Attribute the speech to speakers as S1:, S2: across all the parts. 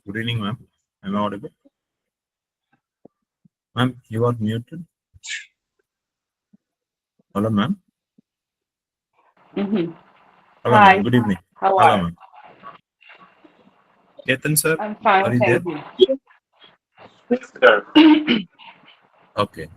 S1: Good evening, ma'am. Am I audible? Ma'am, you are muted. Hello, ma'am.
S2: Mm-hmm.
S1: Hello,
S2: Hi.
S1: ma'am. Good evening.
S2: How
S1: Hello,
S2: are you?
S1: ma'am. Ketan, sir.
S2: I'm fine,
S1: Are you there?
S2: thank you.
S1: Okay.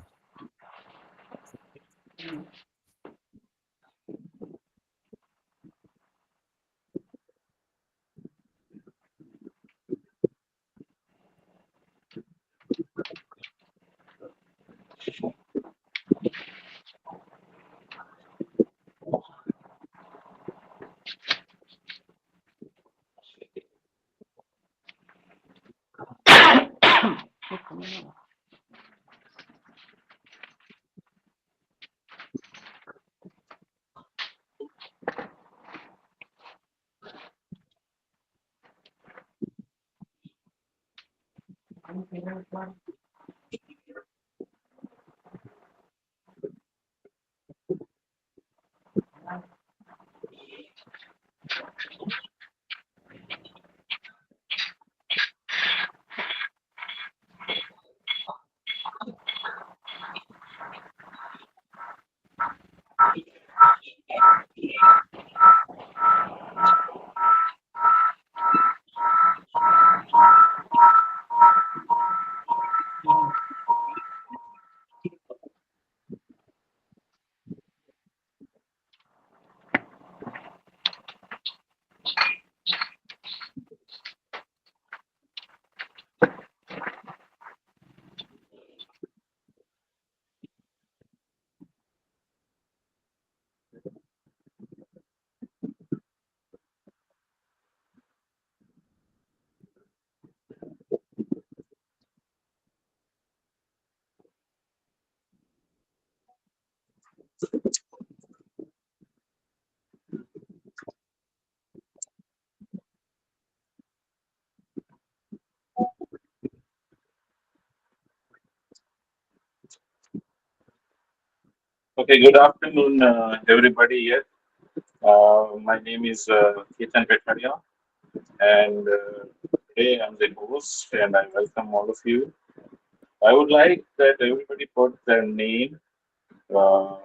S3: Okay, good afternoon, everybody here. My name is Ketan Petaria, and today I'm the host, and I welcome all of you. I would like that everybody put their name, uh,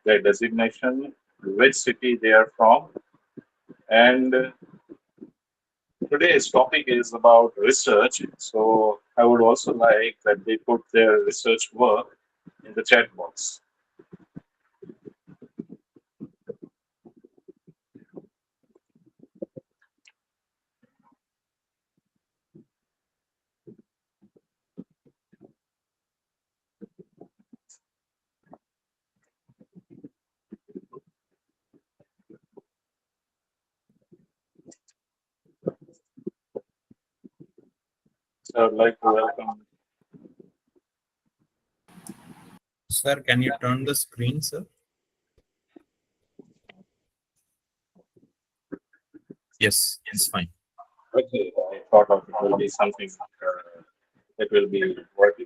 S3: their designation, which city they are from, and today's topic is about research. So I would also like that they put their research work in the chat box. So I'd like to welcome.
S1: Sir, can you turn the screen, sir? Yes, it's fine.
S3: Okay, I thought of it will be something that will be working.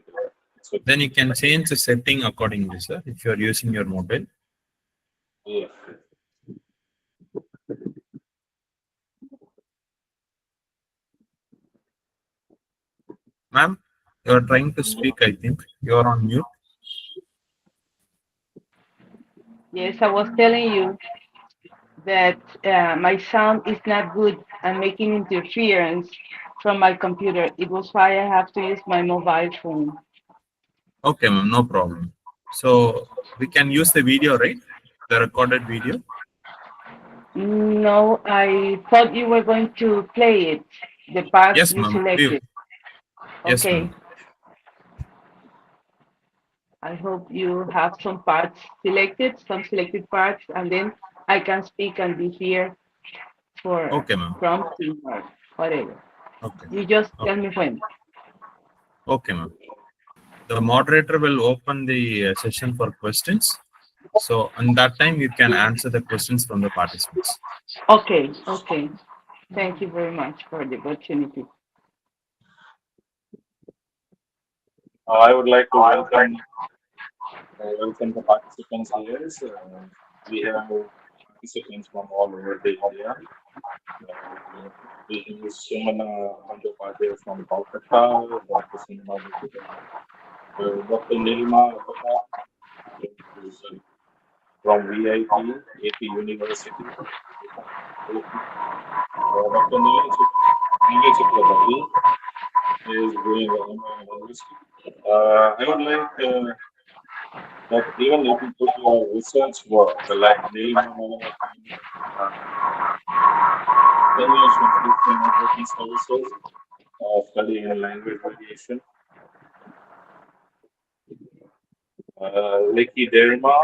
S3: So,
S1: Then you can change the setting accordingly, sir, if you are using your mobile.
S3: yeah.
S1: Ma'am, you are trying to speak, I think. You are on mute.
S2: Yes, I was telling you that my sound is not good and making interference from my computer. It was why I have to use my mobile phone.
S1: Okay, ma'am, no problem. So we can use the video, right? The recorded video.
S2: No, I thought you were going to play it, the part
S1: Yes,
S2: you
S1: ma'am.
S2: selected.
S1: Yes,
S2: Okay.
S1: ma'am.
S2: I hope you have some parts selected, some selected parts, and then I can speak and be here for
S1: Okay, ma'am.
S2: prompting or whatever.
S1: Okay.
S2: You just tell
S1: Okay.
S2: me when.
S1: Okay, ma'am. The moderator will open the session for questions. So, in that time, you can answer the questions from the participants.
S2: Okay, okay. Thank you very much for the opportunity.
S3: I would like to welcome the participants here. So, we have participants from all over the India. We have Sumana Bandyopadhyay from Kolkata, Dr. Sinema Dr. Nilma Abaka, who's from VIP, AP University, Dr. Neeraj Chakrabarty is doing the MI I would like that even if you put your research work, like Nilma English Translation Networking Services, studying in language variation, Lekhi Derma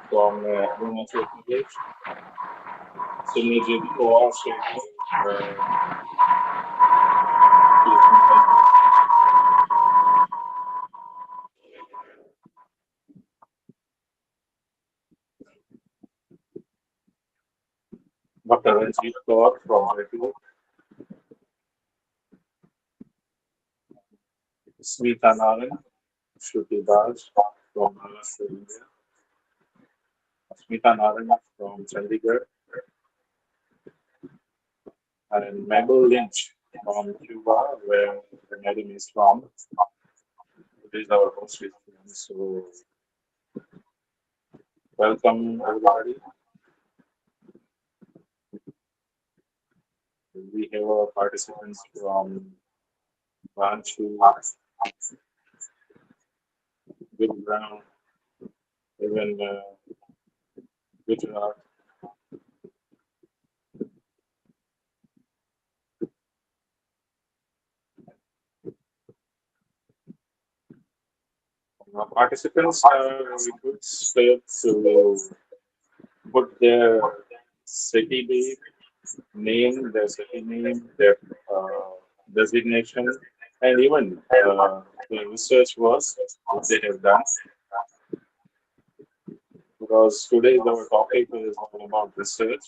S3: from Arunachal Pradesh, Simrajit Kaur Shetty, Dr. Ranjit Kaur from Jaipur, Smita Naran, Shruti Baj from Maharashtra, India, Smita Naran from Chandigarh, and Mabel Lynch from Cuba, where the madam is from. It is our host with them. So, welcome everybody. We have our participants from Ranchi, Gurugram, even Gujarat. Participants are requested to put their city name, their designation, and even the research work which they have done. Because today our topic is all about research.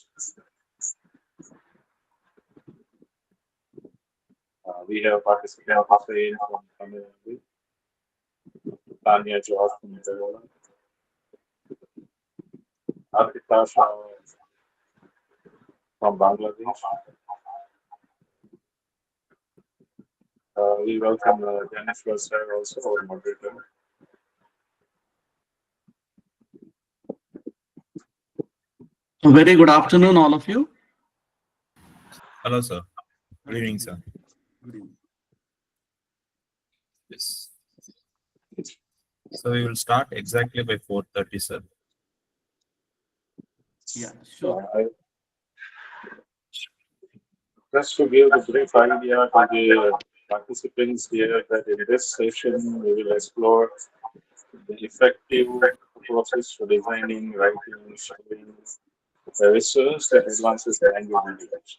S3: We have participants Hussein from Tamil Nadu, Tanya George from Kerala, Arpita Shah from Bangladesh. We welcome Jennifer sir also, our moderator.
S4: A very good afternoon, all of you.
S1: Hello, sir. Good evening, sir.
S4: Good evening.
S1: Yes. So we will start exactly by 4:30, sir.
S4: Yeah, sure.
S3: Just to give the brief idea to the participants here that in this session we will explore the effective process for designing, writing, showing research that advances language intelligence.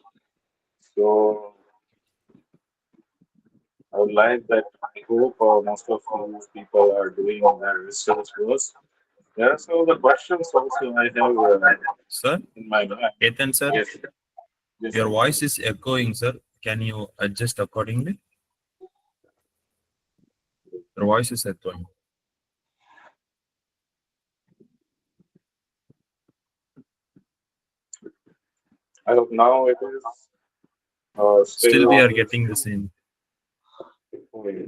S3: So I would like that I hope most of you people are doing their research work. There are some of the questions also I have
S1: Sir,
S3: in my mind.
S1: Ethan, sir,
S3: Yes. Yes,
S1: your
S3: sir.
S1: voice is echoing, sir. Can you adjust accordingly? Your voice is echoing.
S3: I hope now it is
S1: Still, we
S3: still.
S1: are getting the same.
S3: Okay.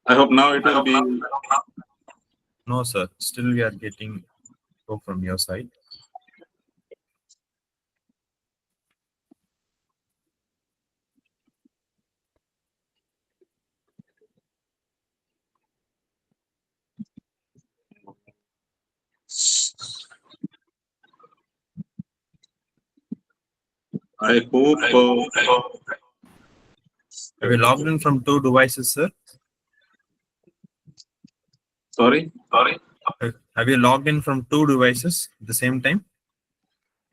S3: I hope now it will be.
S1: No, sir. Still we are getting go from your side.
S3: I hope.
S1: Have you logged in from two devices, sir?
S3: Sorry.
S1: Have you logged in from two devices at the same time?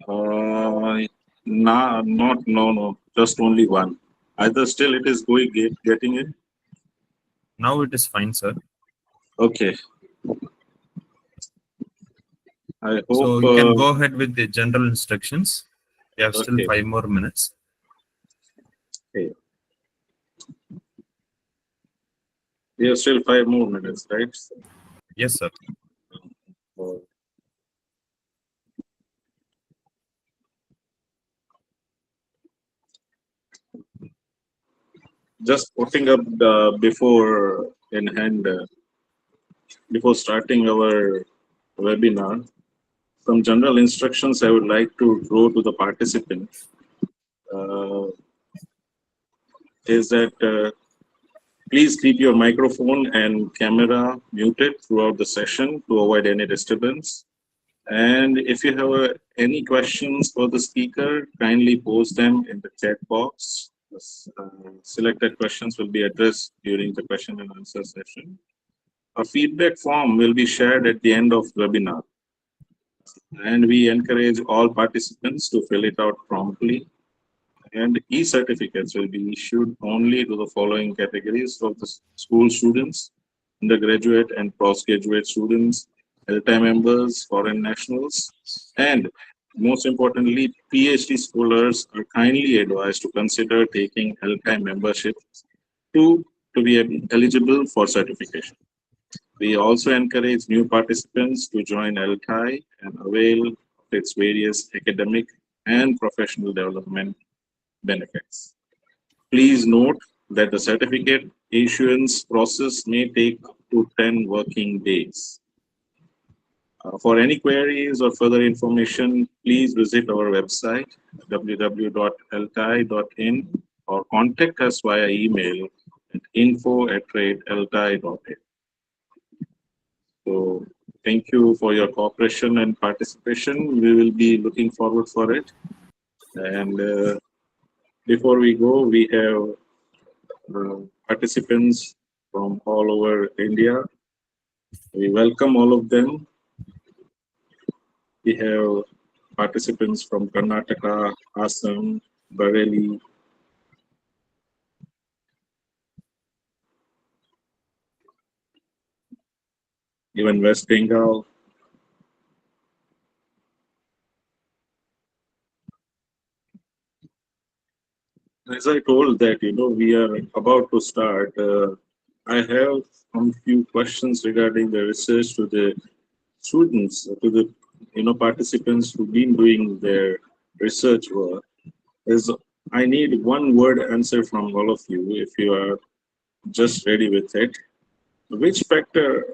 S3: Nah, not no. Just only one. Either still it is going getting it.
S1: Now it is fine, sir.
S3: Okay. I hope.
S1: So you can go ahead with the general instructions. We have still
S3: Okay.
S1: 5 more minutes.
S3: Okay. We have still 5 more minutes, right?
S1: Yes, sir.
S3: Just putting up before in hand before starting our webinar, some general instructions I would like to throw to the participant is that please keep your microphone and camera muted throughout the session to avoid any disturbance. And if you have any questions for the speaker, kindly post them in the chat box. Selected questions will be addressed during the question and answer session. A feedback form will be shared at the end of webinar, and we encourage all participants to fill it out promptly. And e-certificates will be issued only to the following categories of the school students: undergraduate and postgraduate students, ELTAI members, foreign nationals, and most importantly, PhD scholars are kindly advised to consider taking ELTAI membership to be eligible for certification. We also encourage new participants to join ELTAI and avail of its various academic and professional development benefits. Please note that the certificate issuance process may take up to 10 working days. For any queries or further information, please visit our website www.eltai.in or contact us via email at info@eltai.in. So thank you for your cooperation and participation. We will be looking forward for it. And before we go, we have participants from all over India. We welcome all of them. We have participants from Karnataka, Assam, Bareilly, even West Bengal. As I told that, we are about to start. I have some few questions regarding the research to the students, to the participants who've been doing their research work. Is I need one word answer from all of you if you are just ready with it. Which factor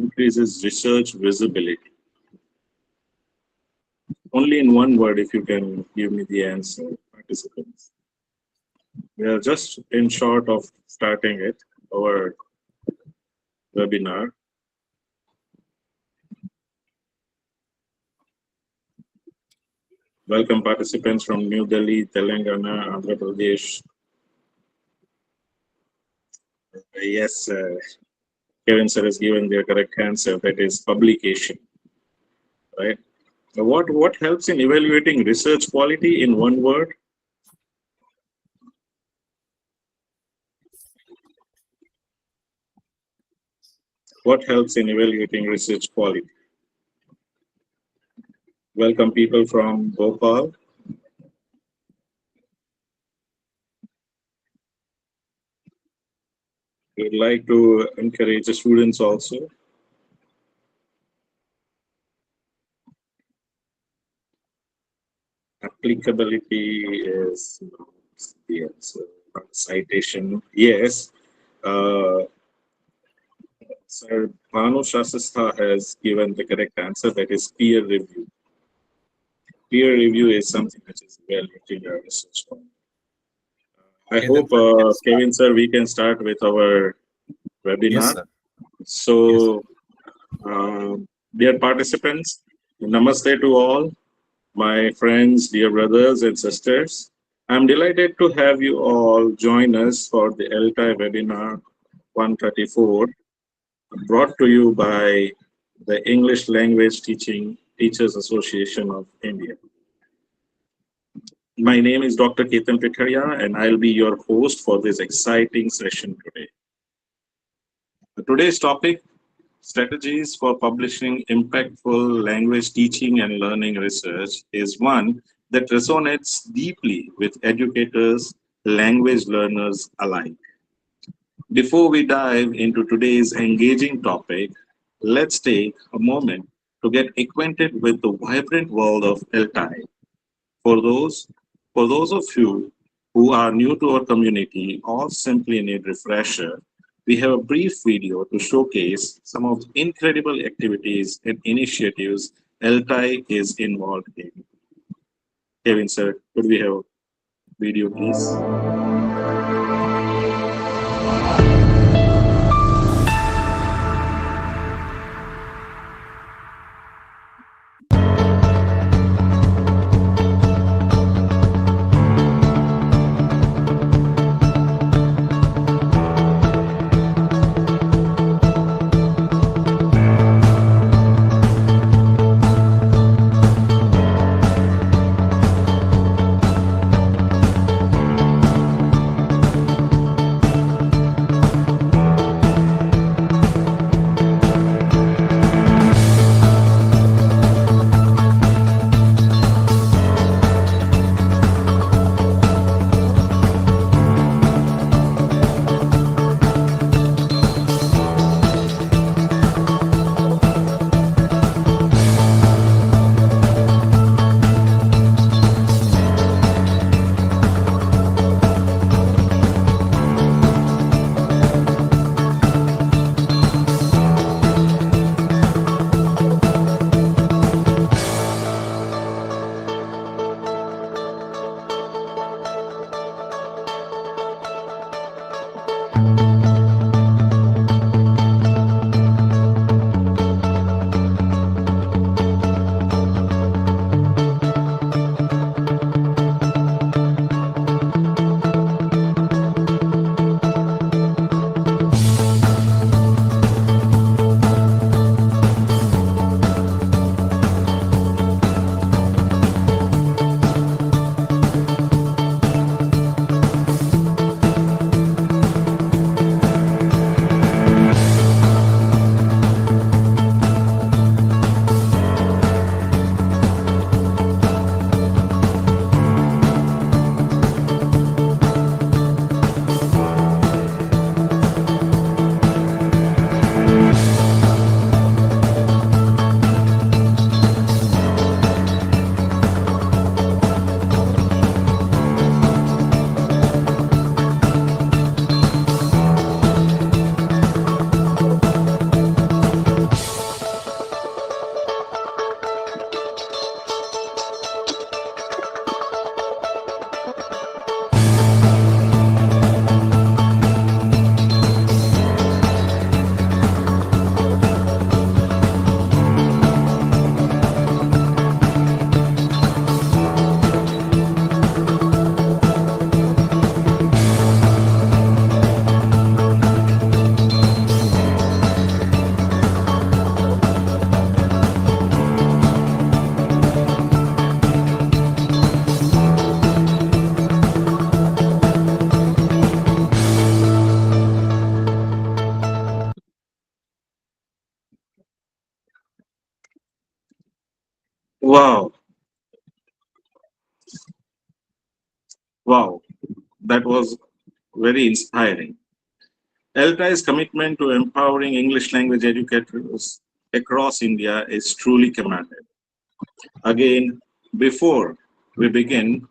S3: increases research visibility? Only in one word, if you can give me the answer, participants. We are just in short of starting it, our webinar. Welcome participants from New Delhi, Telangana, Andhra Pradesh. Yes, Kevin sir has given the correct answer. That is publication, right? What helps in evaluating research quality in one word? What helps in evaluating research quality? Welcome people from Bhopal. We'd like to encourage the students also. Applicability is the answer. Citation, yes. Uh, Sir Bhanu Shastha has given the correct answer, that is peer review. Peer review is something which is well written research on. I
S1: Okay,
S3: hope,
S1: then we can start.
S3: Kevin sir, we can start with our
S1: Yes,
S3: webinar.
S1: sir. Yes, sir.
S3: So, dear participants, namaste to all, my friends, dear brothers and sisters. I'm delighted to have you all join us for the ELTAI webinar 134, brought to you by the English Language Teaching Teachers Association of India. My name is Dr. Ketan Pitharia, and I'll be your host for this exciting session today. Today's topic, strategies for publishing impactful language teaching and learning research, is one that resonates deeply with educators, language learners alike. Before we dive into today's engaging topic, let's take a moment to get acquainted with the vibrant world of ELTAI. For those, for those of you who are new to our community or simply need refresher, we have a brief video to showcase some of the incredible activities and initiatives ELTAI is involved in. Kevin sir, could we have a video please? Wow, wow, that was very inspiring. ELTAI's commitment to empowering English language educators across India is truly commended. Again, before we begin,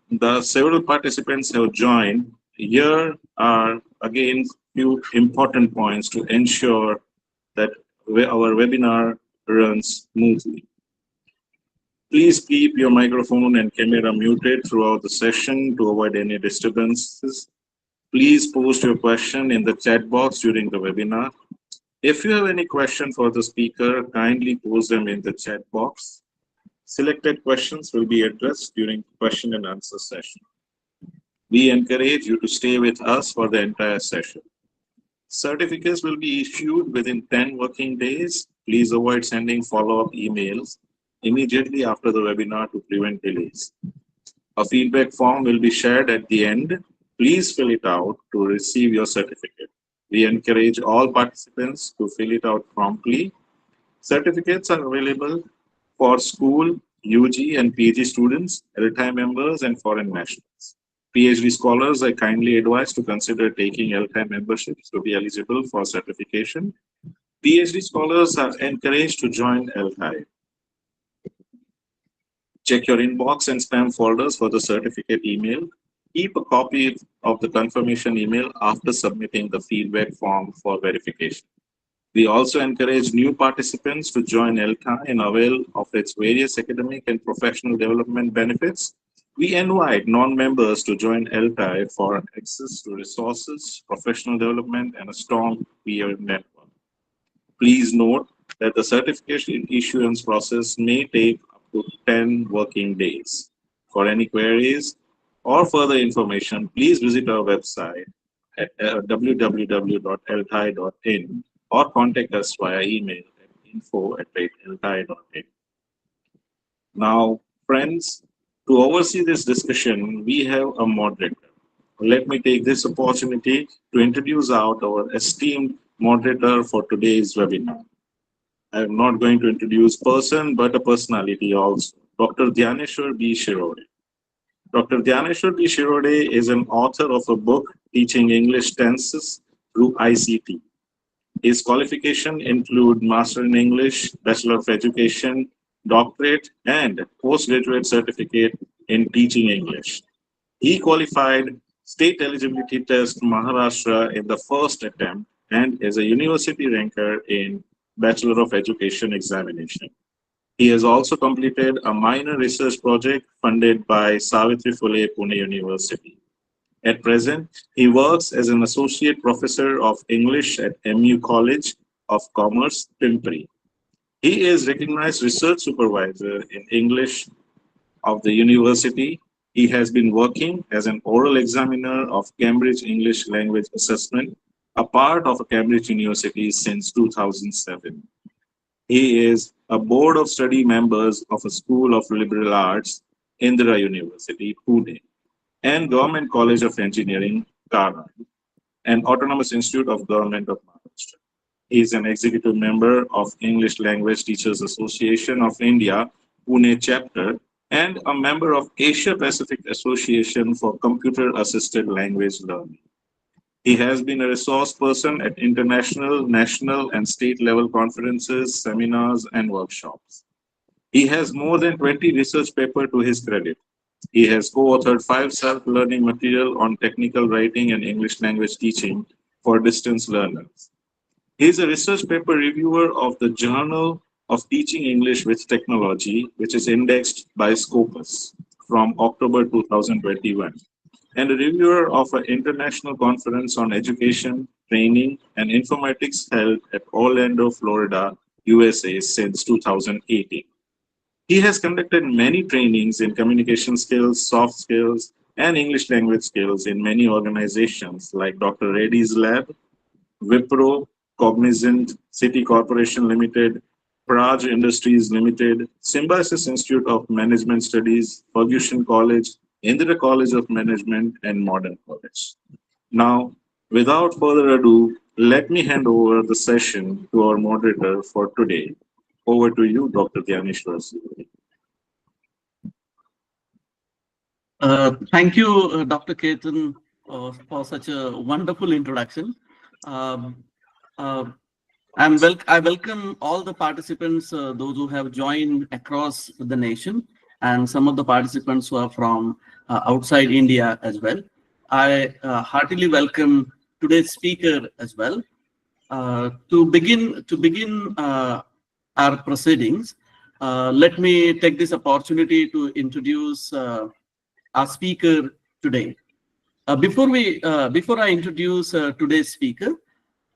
S3: the several participants have joined. Here are again, few important points to ensure that our webinar runs smoothly. Please keep your microphone and camera muted throughout the session to avoid any disturbances. Please post your question in the chat box during the webinar. If you have any question for the speaker, kindly post them in the chat box. Selected questions will be addressed during the question and answer session. We encourage you to stay with us for the entire session. Certificates will be issued within 10 working days. Please avoid sending follow-up emails immediately after the webinar to prevent delays. A feedback form will be shared at the end. Please fill it out to receive your certificate. We encourage all participants to fill it out promptly. Certificates are available for school, UG and PG students, ELTAI members and foreign nationals. PhD scholars are kindly advised to consider taking ELTAI memberships to be eligible for certification. PhD scholars are encouraged to join ELTAI. Check your inbox and spam folders for the certificate email. Keep a copy of the confirmation email after submitting the feedback form for verification. We also encourage new participants to join ELTAI and avail of its various academic and professional development benefits. We invite non-members to join ELTAI for access to resources, professional development, and a strong peer network. Please note that the certification issuance process may take up to 10 working days. For any queries or further information, please visit our website at www.eltai.in or contact us via email at info@eltai.in. Now, friends, to oversee this discussion, we have a moderator. Let me take this opportunity to introduce our esteemed moderator for today's webinar. I am not going to introduce person, but a personality also, Dr. Dhyaneshwar B. Shirode. Dr. Dhyaneshwar B. Shirode is an author of a book teaching English tenses through ICT. His qualifications include Master in English, Bachelor of Education, Doctorate, and Postgraduate Certificate in Teaching English. He qualified State Eligibility Test Maharashtra in the first attempt and is a university ranker in Bachelor of Education examination. He has also completed a minor research project funded by Savitri Phule Pune University. At present, he works as an associate professor of English at MU College of Commerce, Pimpri. He is recognized research supervisor in English of the university. He has been working as an oral examiner of Cambridge English Language Assessment, a part of Cambridge University since 2007. He is a board of study members of a School of Liberal Arts, Indira University, Pune, and Government College of Engineering, Karnal, and Autonomous Institute of Government of Maharashtra. He is an executive member of English Language Teachers Association of India, Pune chapter, and a member of Asia Pacific Association for Computer Assisted Language Learning. He has been a resource person at international, national, and state level conferences, seminars, and workshops. He has more than 20 research papers to his credit. He has co-authored 5 self-learning material on technical writing and English language teaching for distance learners. He is a research paper reviewer of the Journal of Teaching English with Technology, which is indexed by Scopus from October 2021, and a reviewer of an international conference on education, training, and informatics held at Orlando, Florida, USA since 2018. He has conducted many trainings in communication skills, soft skills, and English language skills in many organizations like Dr. Reddy's Lab, Wipro, Cognizant, City Corporation Limited, Praj Industries Limited, Symbiosis Institute of Management Studies, Ferguson College, Indira College of Management, and Modern College. Now, without further ado, let me hand over the session to our moderator for today. Over to you, Dr. Dhyaneshwar.
S4: Thank you, Dr. Ketan, for such a wonderful introduction. I welcome all the participants, those who have joined across the nation, and some of the participants who are from outside India as well. I heartily welcome today's speaker as well. To begin our proceedings, let me take this opportunity to introduce our speaker today. Before I introduce today's speaker,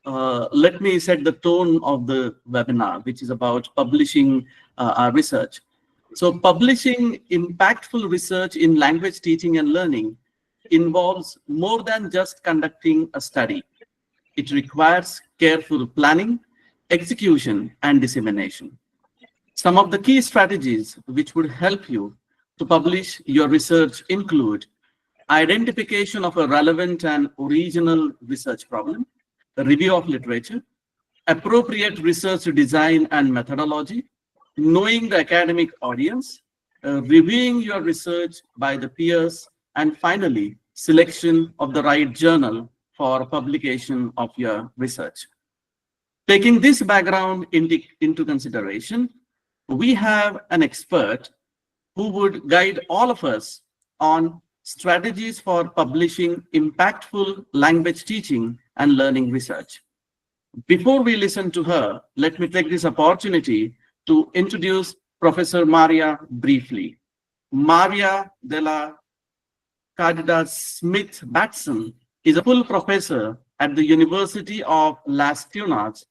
S4: let me set the tone of the webinar, which is about publishing our research. So publishing impactful research in language teaching and learning involves more than just conducting a study. It requires careful planning, execution, and dissemination. Some of the key strategies which would help you to publish your research include identification of a relevant and original research problem, the review of literature, appropriate research design and methodology, knowing the academic audience, reviewing your research by the peers, and finally, selection of the right journal for publication of your research. Taking this background into consideration, we have an expert who would guide all of us on strategies for publishing impactful language teaching and learning research. Before we listen to her, let me take this opportunity to introduce Professor Maria briefly. Maria de la Cadena Smith Batson is a full professor at the University of Las Tunas.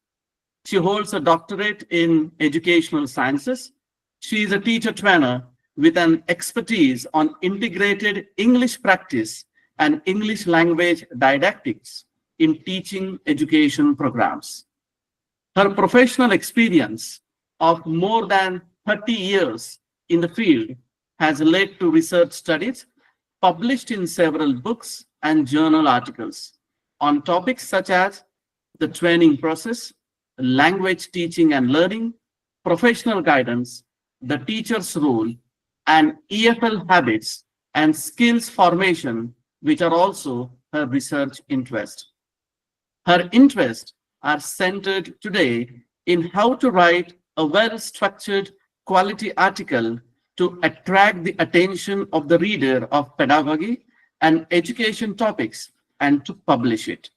S4: She holds a doctorate in educational sciences. She is a teacher trainer with an expertise on integrated English practice and English language didactics in teaching education programs. Her professional experience of more than 30 years in the field has led to research studies published in several books and journal articles on topics such as the training process, language teaching and learning, professional guidance, the teacher's role, and EFL habits and skills formation, which are also her research interest. Her interests are centered today in how to write a well-structured quality article to attract the attention of the reader of pedagogy and education topics and to publish it.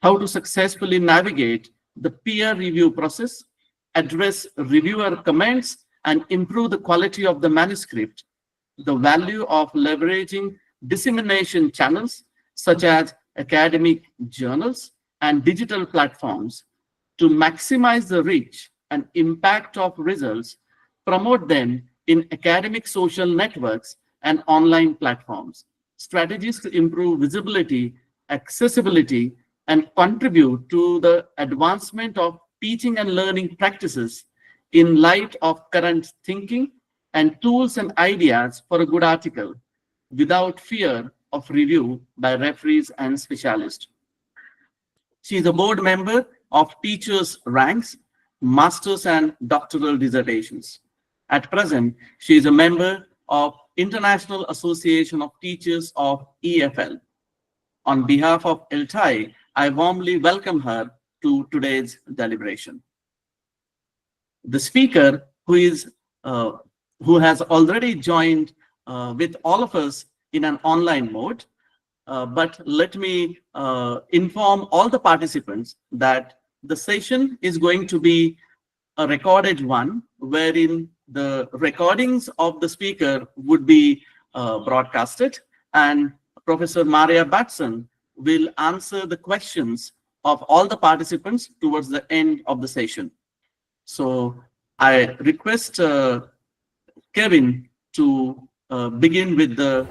S4: How to successfully navigate the peer review process, address reviewer comments, and improve the quality of the manuscript. The value of leveraging dissemination channels such as academic journals and digital platforms to maximize the reach and impact of results, promote them in academic social networks and online platforms. Strategies to improve visibility, accessibility, and contribute to the advancement of teaching and learning practices in light of current thinking and tools and ideas for a good article without fear of review by referees and specialists. She is a board member of Teachers Ranks, Masters and Doctoral Dissertations. At present, she is a member of International Association of Teachers of EFL. On behalf of ELTAI, I warmly welcome her to today's deliberation. The speaker who has already joined with all of us in an online mode, but let me inform all the participants that the session is going to be a recorded one, wherein the recordings of the speaker would be broadcasted, and Professor Maria Batson will answer the questions of all the participants towards the end of the session. So I request Kevin to begin with the...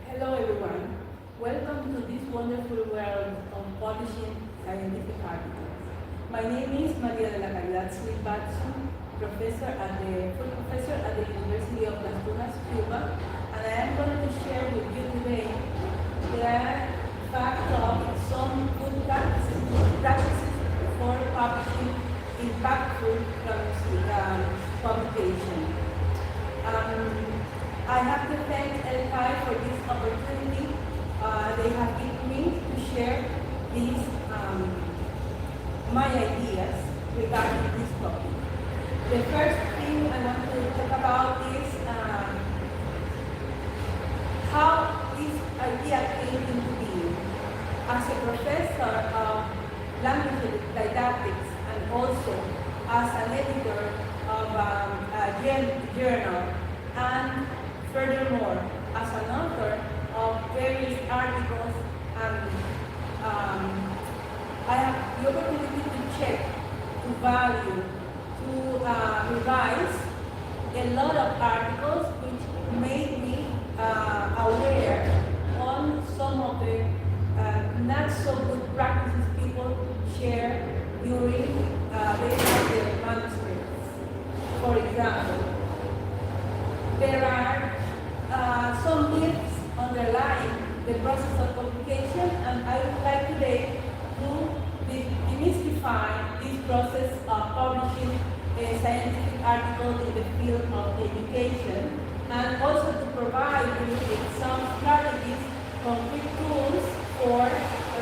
S5: Hello everyone. Welcome to this wonderful world of publishing scientific articles. My name is Maria de la Caridad Smith Batson, full professor at the University of Las Tunas, Cuba, and I am going to share with you today the fact of some good practices for publishing impactful publication. I have to thank ELTAI for this opportunity. They have given me to share these my ideas regarding this topic. The first thing I want to talk about is how As a professor of language didactics and also as an editor of a journal, and furthermore as an author of various articles, and I have the opportunity to check, to value, to revise a lot of articles which made me aware on some of the not so good practices people share during their manuscripts. For example, there are some myths underlying the process of publication, and I would like today to demystify this process of publishing a scientific article in the field of education, and also to provide you with some strategies, concrete tools for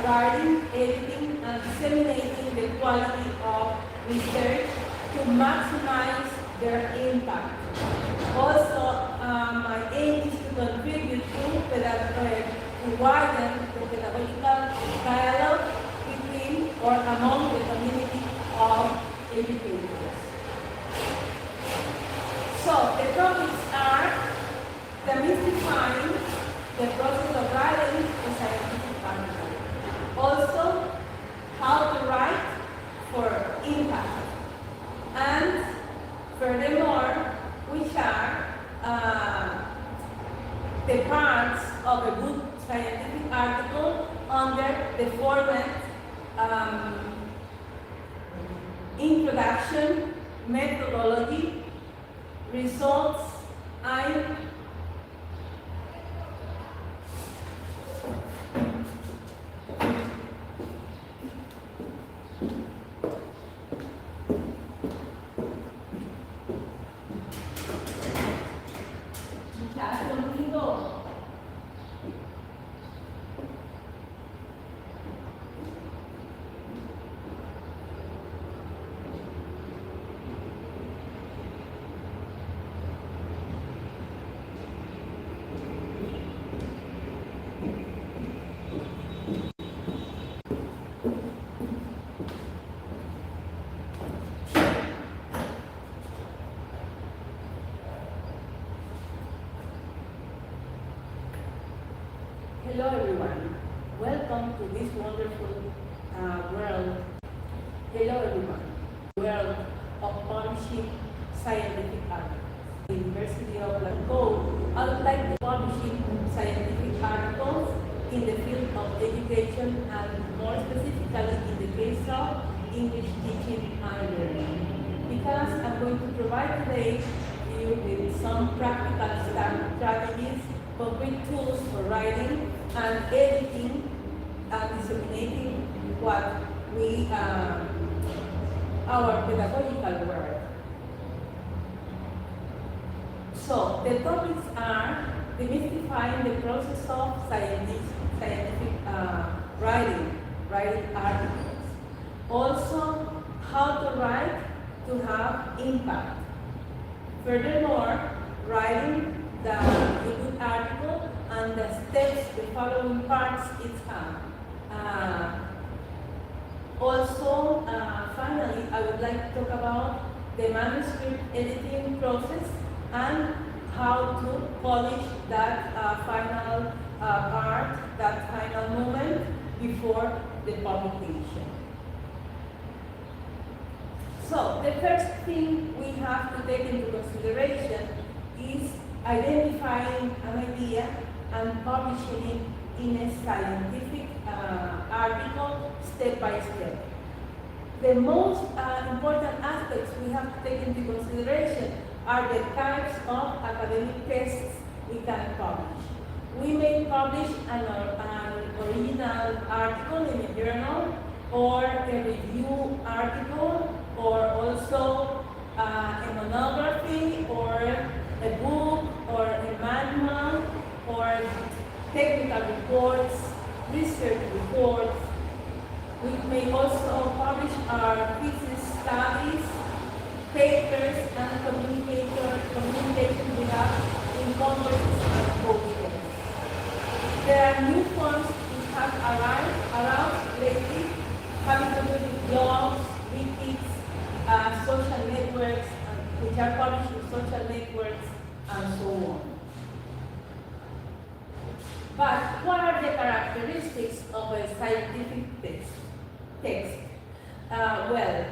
S5: writing, editing, and disseminating the quality of research to maximize their impact. Also, my aim is to contribute to widen the pedagogical dialogue between or among the community of educators. So, the topics are demystifying the process of writing a scientific article. Also, how to write for impact. And furthermore, which are the parts of a good scientific article under the format introduction, methodology, results, and hello everyone. Welcome to this wonderful world. Hello everyone. World of publishing scientific articles. University of Glasgow. I would like to publishing scientific articles in the field of education, and more specifically in the case of English teaching and learning. Because I'm going to provide today you with some practical strategies, concrete tools for writing and editing and disseminating what we, our pedagogical work. So the topics are demystifying the process of scientific writing articles. Also, how to write to have impact. Furthermore, writing the good article and the steps, the following parts it has. Also, finally, I would like to talk about the manuscript editing process and how to polish that final part, that final moment before the publication. So, the first thing we have to take into consideration is identifying an idea and publishing it in a scientific article step by step. The most important aspects we have to take into consideration are the types of academic texts we can publish. We may publish an original article in a journal, or a review article, or also a monography, or a book, or a manual, or technical reports, research reports. We may also publish our thesis studies, papers, and communication we have in congresses and posters. There are new forms which have arrived which are published in social networks, and so on. But what are the characteristics of a scientific text? Well,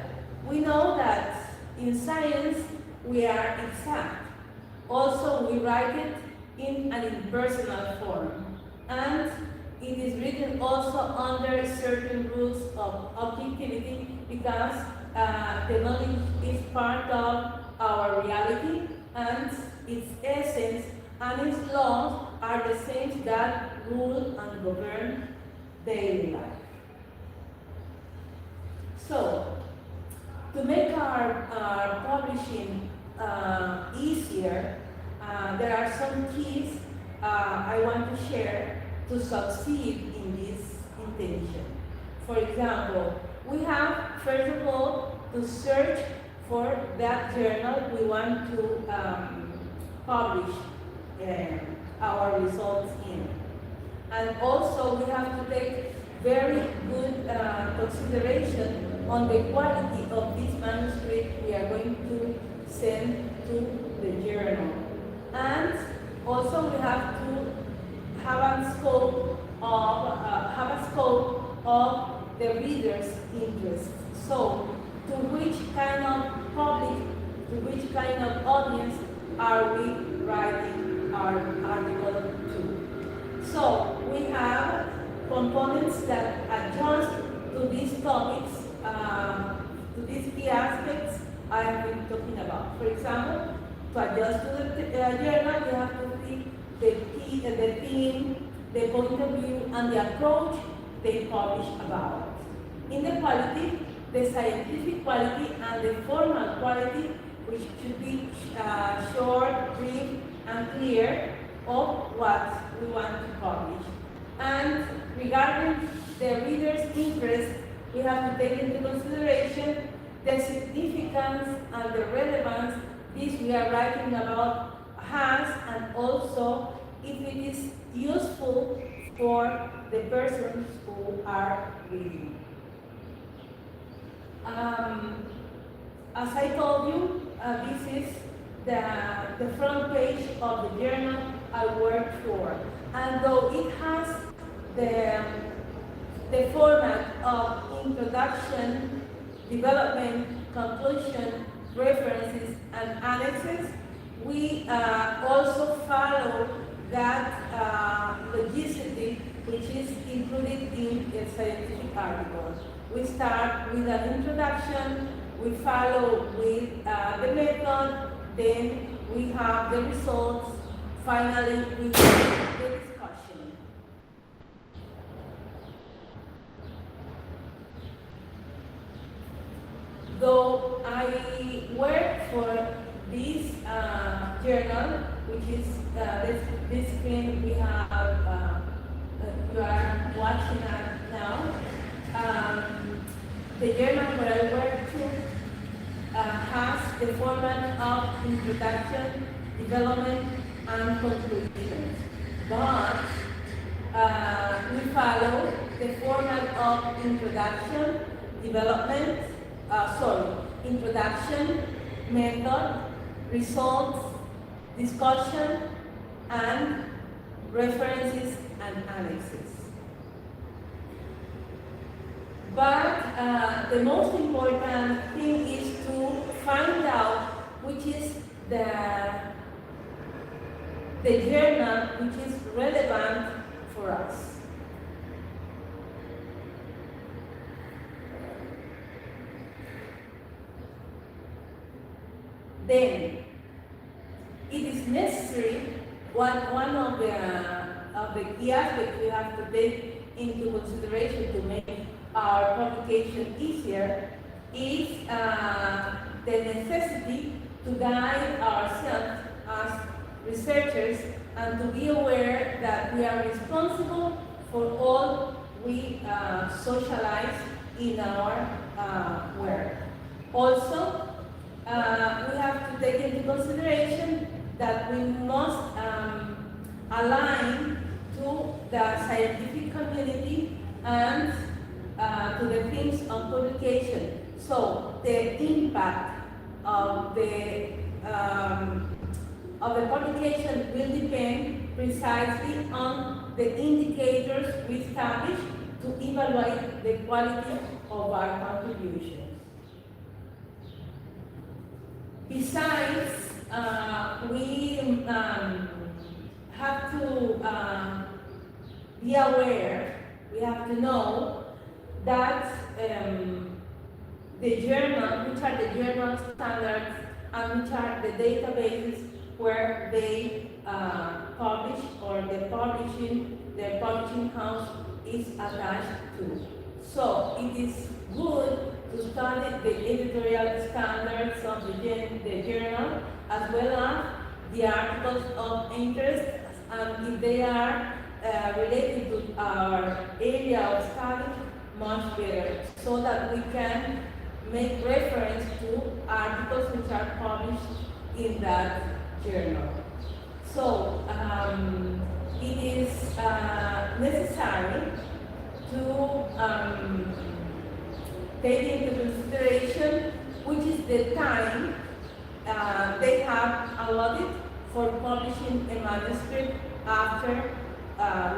S5: we know that in science we are exact. Also, we write it in an impersonal form, and it is written also under certain rules of objectivity because the knowledge is part of our reality, and its essence and its laws are the same that rule and govern daily life. So, to make our publishing easier, there are some keys I want to share to succeed in this intention. For example, we have, first of all, to search for that journal we want to publish our results in. And also, we have to take very good consideration on the quality of this manuscript we are going to send to the journal. And also, we have to have a scope of the reader's interest. So, to which kind of public, to which kind of audience are we writing our article to? So, we have components that adjust to these topics, to these key aspects I have been talking about. For example, to adjust to the journal, you have to pick the theme, the point of view, and the approach they publish about. In the quality, the scientific quality and the formal quality, which should be short, brief, and clear of what we want to publish. And regarding the reader's interest, we have to take into consideration the significance and the relevance this we are writing about has, and also if it is useful for the persons who are reading. As I told you, this is the front page of the journal I work for. And though it has the format of introduction, development, conclusion, references, and annexes, we also follow that logicity which is included in a scientific article. We start with an introduction, we follow with the method, then we have the results, finally we have the discussion. Though I work for this journal, which is this screen we have, you are watching at now, the journal where I work to has the format of introduction, development, and conclusions. But we follow the format of introduction, development, introduction, method, results, discussion, and references and annexes. But the most important thing is to find out which is the journal which is relevant for us. Then it is necessary, one of the key aspects we have to take into consideration to make our publication easier is the necessity to guide ourselves as researchers and to be aware that we are responsible for all we socialize in our work. Also, we have to take into consideration that we must align to the scientific community and to the themes of publication. So the impact of the of the publication will depend precisely on the indicators we establish to evaluate the quality of our contributions. Besides, we have to be aware, we have to know that the journal, which are the journal standards and which are the databases where they publish or the publishing house is attached to. So it is good to study the editorial standards of the journal as well as the articles of interest, and if they are related to our area of study, much better, so that we can make reference to articles which are published in that journal. So it is necessary to take into consideration which is the time they have allotted for publishing a manuscript after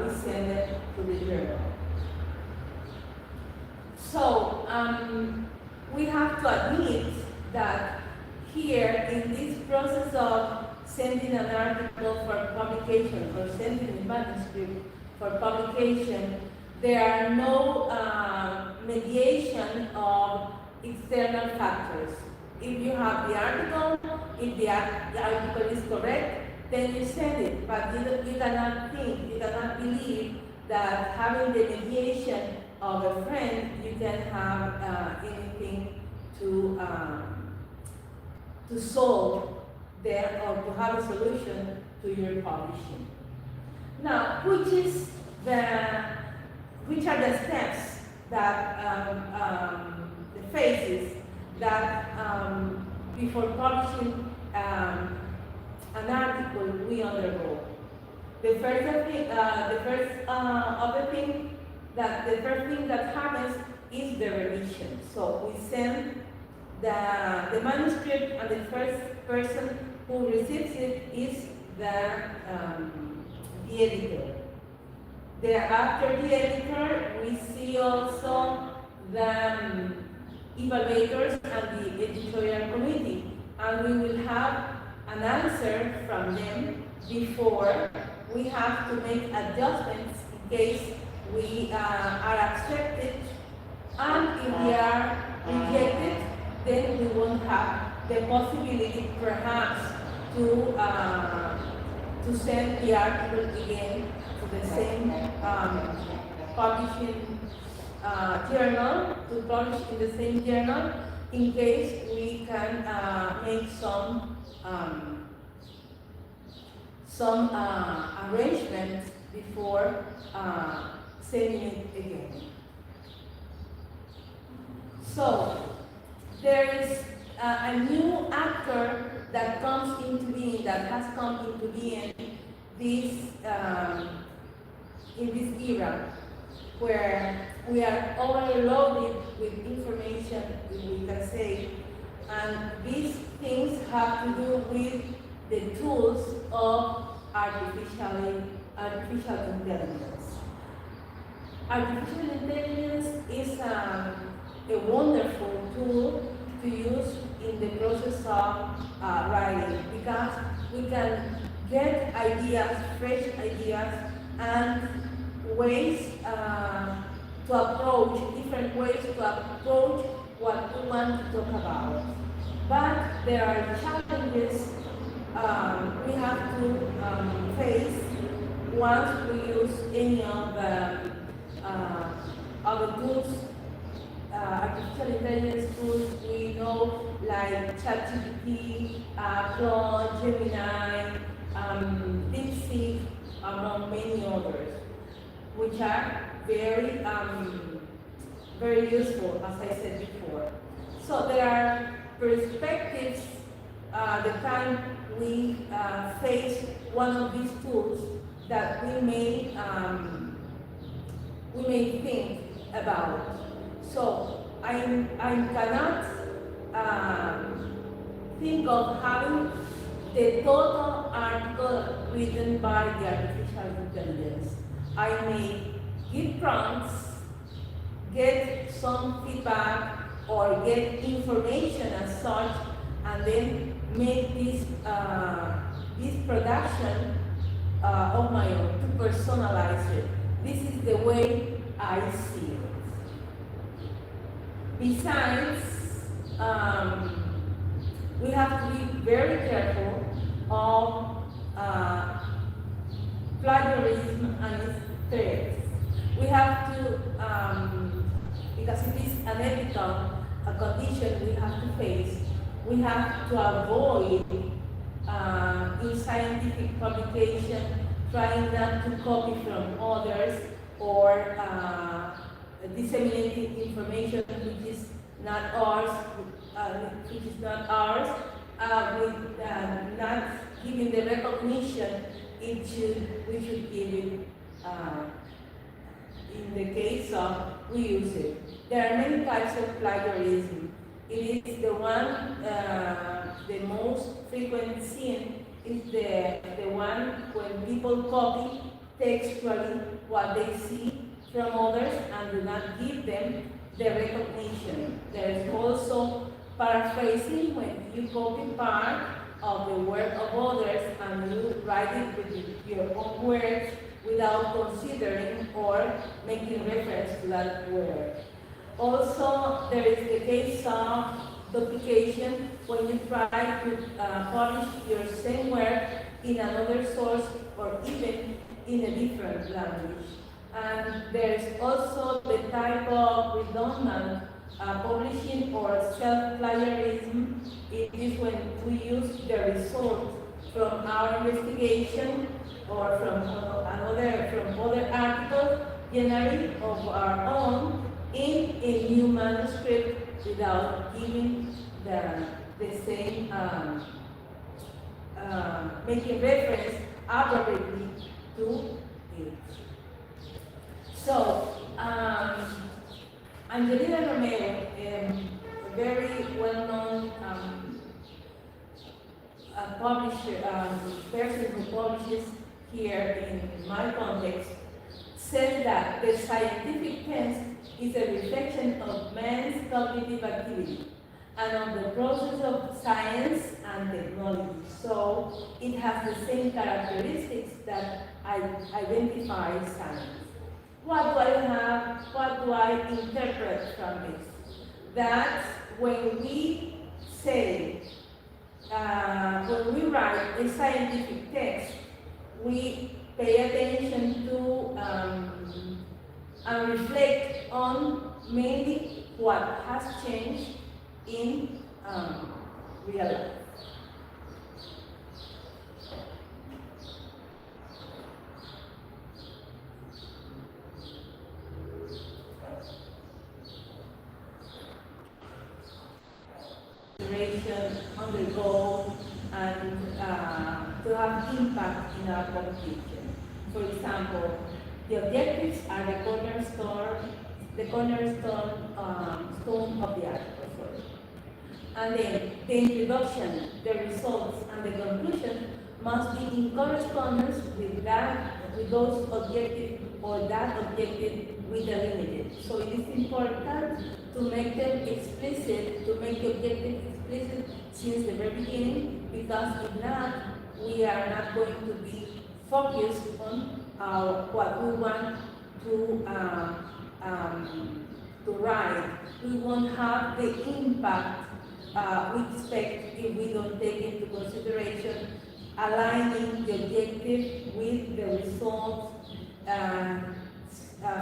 S5: we send it to the journal. So we have to admit that here in this process of sending an article for publication or sending a manuscript for publication, there are no mediation of external factors. If you have the article, if the article is correct, then you send it. But you cannot think, you cannot believe that having the mediation of a friend, you can have anything to solve there or to have a solution to your publishing. Now, which are the steps that the phases that before publishing an article we undergo? The first thing that happens is the revision. So we send the manuscript, and the first person who receives it is the editor. After the editor, we see also the evaluators and the editorial committee, and we will have an answer from them before we have to make adjustments in case we are accepted, and if we are rejected, then we won't have the possibility perhaps to send the article again to the same publishing journal, to publish in the same journal, in case we can make some arrangements before sending it again. So there is a new actor that comes into being, that has come into being in this era, where we are overloaded with information, we can say, and these things have to do with the tools of artificial intelligence. Artificial intelligence is a wonderful tool to use in the process of writing, because we can get ideas, fresh ideas, and ways to approach, different ways to approach what we want to talk about. But there are challenges we have to face once we use any of the tools, artificial intelligence tools we know, like ChatGPT, Claude, Gemini, DeepSeek, among many others, which are very, very useful, as I said before. So there are perspectives the time we face one of these tools that we may think about. So I cannot think of having the total article written by the artificial intelligence. I may give prompts, get some feedback, or get information as such, and then make this production of my own, to personalize it. This is the way I see it. Besides, we have to be very careful of plagiarism and its threats. We have to, because it is an ethical condition we have to face, we have to avoid in scientific publication trying not to copy from others or disseminating information which is not ours, with not giving the recognition we should give it. In the case of we use it. There are many types of plagiarism. It is the one, the most frequent seen is the one when people copy textually what they see from others and do not give them the recognition. There is also paraphrasing, when you copy part of the work of others and you write it with your own words without considering or making reference to that word. Also, there is the case of duplication, when you try to publish your same work in another source or even in a different language. And there's also the type of redundant publishing or self-plagiarism. It is when we use the result from our investigation or from other articles, generally of our own, in a new manuscript without giving the same, making reference appropriately to it. So, Angelina Romero, a very well-known publisher, person who publishes here in my context, says that the scientific test is a reflection of man's cognitive activity and of the process of science and technology. So it has the same characteristics that identify science. What do I have? What do I interpret from this? That when we say, when we write a scientific text, we pay attention to and reflect on mainly what has changed in real life. Undergo and to have impact in our competition. For example, the objectives are the cornerstone of the article. And then the introduction, the results, and the conclusion must be in correspondence with those objectives or that objective we delimited. So it is important to make them explicit, to make the objective explicit since the very beginning, because if not, we are not going to be focused on what we want to write. We won't have the impact we expect if we don't take into consideration aligning the objective with the results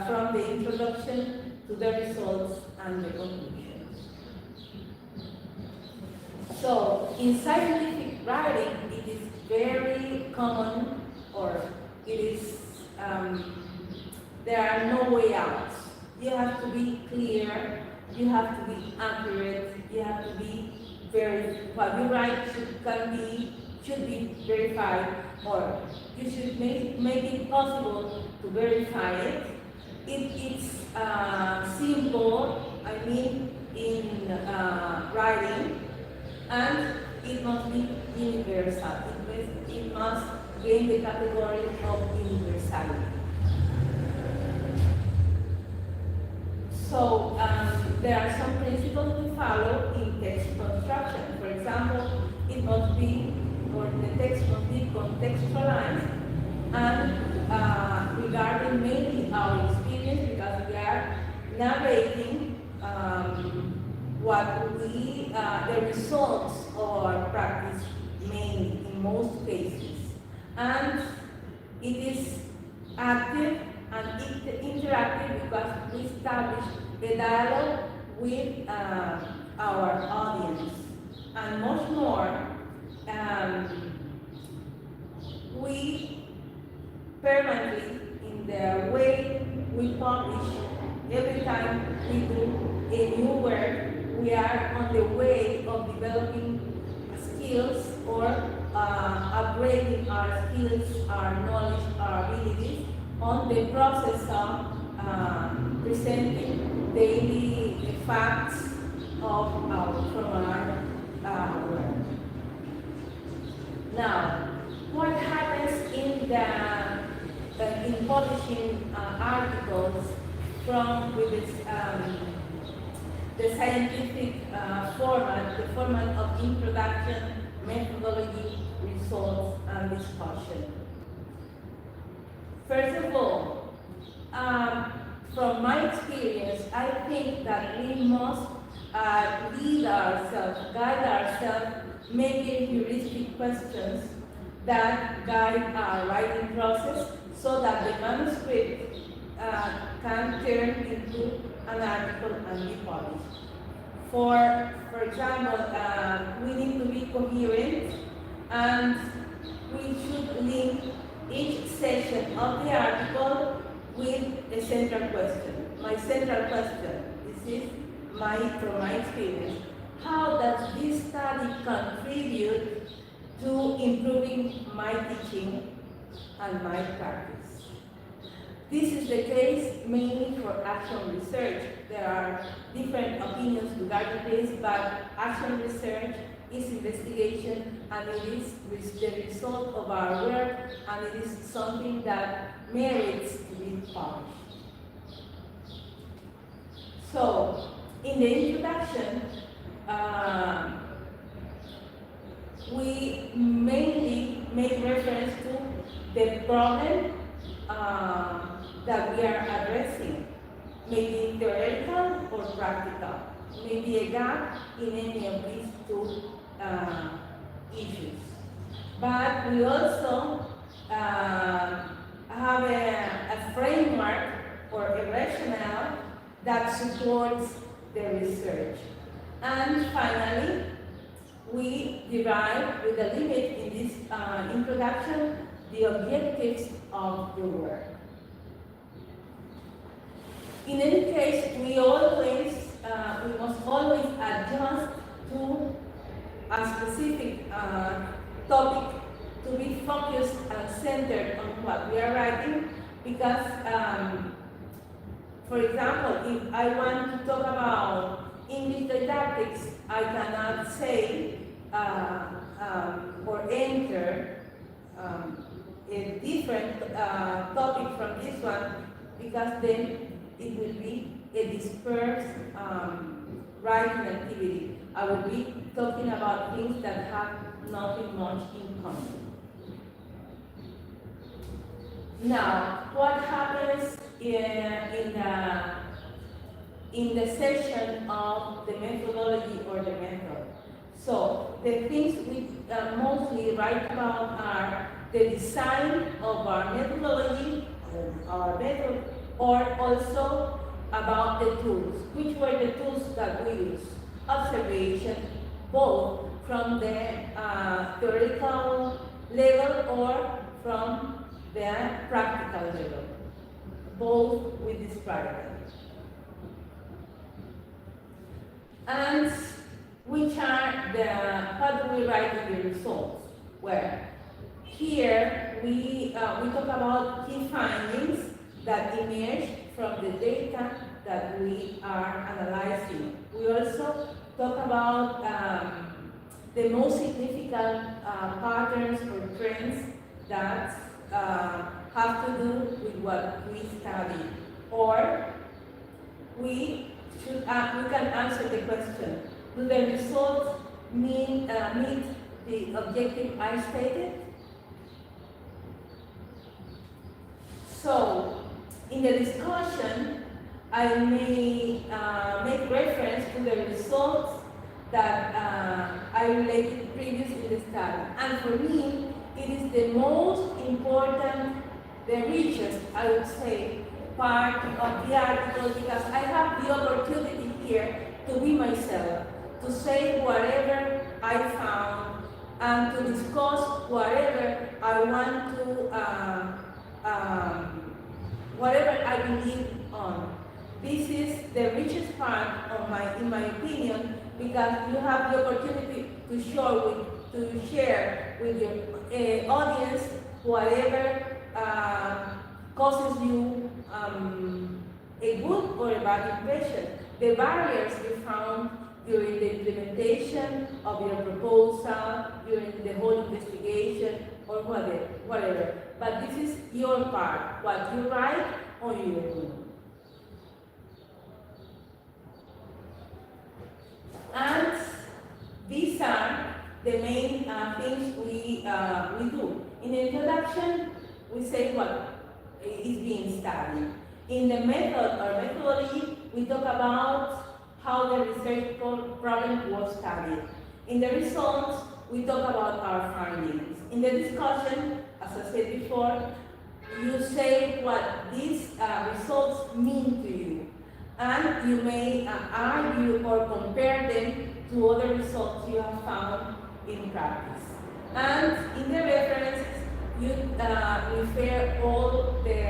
S5: from the introduction to the results and the conclusions. So in scientific writing, it is very common, or it is, there are no way out. You have to be clear, you have to be accurate, you have to be what you write should be verified, or you should make it possible to verify it. It's simple, I mean, in writing, and it must be universal. It must gain the category of universality. So there are some principles to follow in text construction. For example, it must be, or the text must be contextualized and regarding mainly our experience, because we are narrating what we, the results of our practice mainly in most cases. And it is active and interactive because we establish the dialogue with our audience. And much more, we permanently, in the way we publish, every time we do a new work, we are on the way of developing skills or upgrading our skills, our knowledge, our abilities on the process of presenting daily facts from our work. Now, what happens in publishing articles with this, the scientific format, the format of introduction, methodology, results, and discussion? First of all, from my experience, I think that we must lead ourselves, guide ourselves, making heuristic questions that guide our writing process so that the manuscript can turn into an article and be published. For example, we need to be coherent, and we should link each section of the article with a central question. My central question, this is from my experience, how does this study contribute to improving my teaching and my practice? This is the case mainly for action research. There are different opinions regarding this, but action research is investigation, and it is the result of our work, and it is something that merits to be published. So, in the introduction, we mainly make reference to the problem that we are addressing, maybe theoretical or practical, maybe a gap in any of these two issues. But we also have a framework or a rationale that supports the research. And finally, we derive with a limit in this introduction the objectives of the work. In any case, we must always adjust to a specific topic to be focused and centered on what we are writing, because, for example, if I want to talk about English didactics, I cannot say or enter a different topic from this one, because then it will be a dispersed writing activity. I will be talking about things that have nothing much in common. Now, what happens in the session of the methodology or the method? So, the things we mostly write about are the design of our methodology, our method, or also about the tools. Which were the tools that we use? Observation, both from the theoretical level or from the practical level. Both we describe them. And which are how do we write the results? Well, here we talk about key findings that emerge from the data that we are analyzing. We also talk about the most significant patterns or trends that have to do with what we study. Or we can answer the question, do the results meet the objective I stated? So, in the discussion, I may make reference to the results that I related previously in the study. And for me, it is the most important, the richest, I would say, part of the article, because I have the opportunity here to be myself, to say whatever I found, and to discuss whatever I want to, whatever I believe on. This is the richest part of in my opinion, because you have the opportunity to share with your audience whatever causes you a good or a bad impression. The barriers you found during the implementation of your proposal, during the whole investigation, or whatever. But this is your part, what you write on your own. And these are the main things we do. In the introduction, we say what is being studied. In the method or methodology, we talk about how the research problem was studied. In the results, we talk about our findings. In the discussion, as I said before, you say what these results mean to you. And you may argue or compare them to other results you have found in practice. And in the references, you refer all the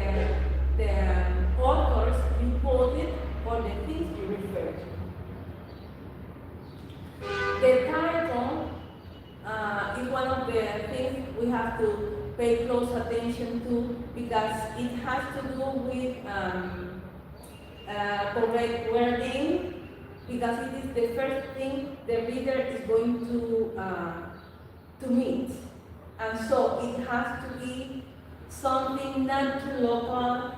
S5: authors you quoted or the things you referred to. The title is one of the things we have to pay close attention to, because it has to do with correct wording, because it is the first thing the reader is going to meet. And so it has to be something not too local,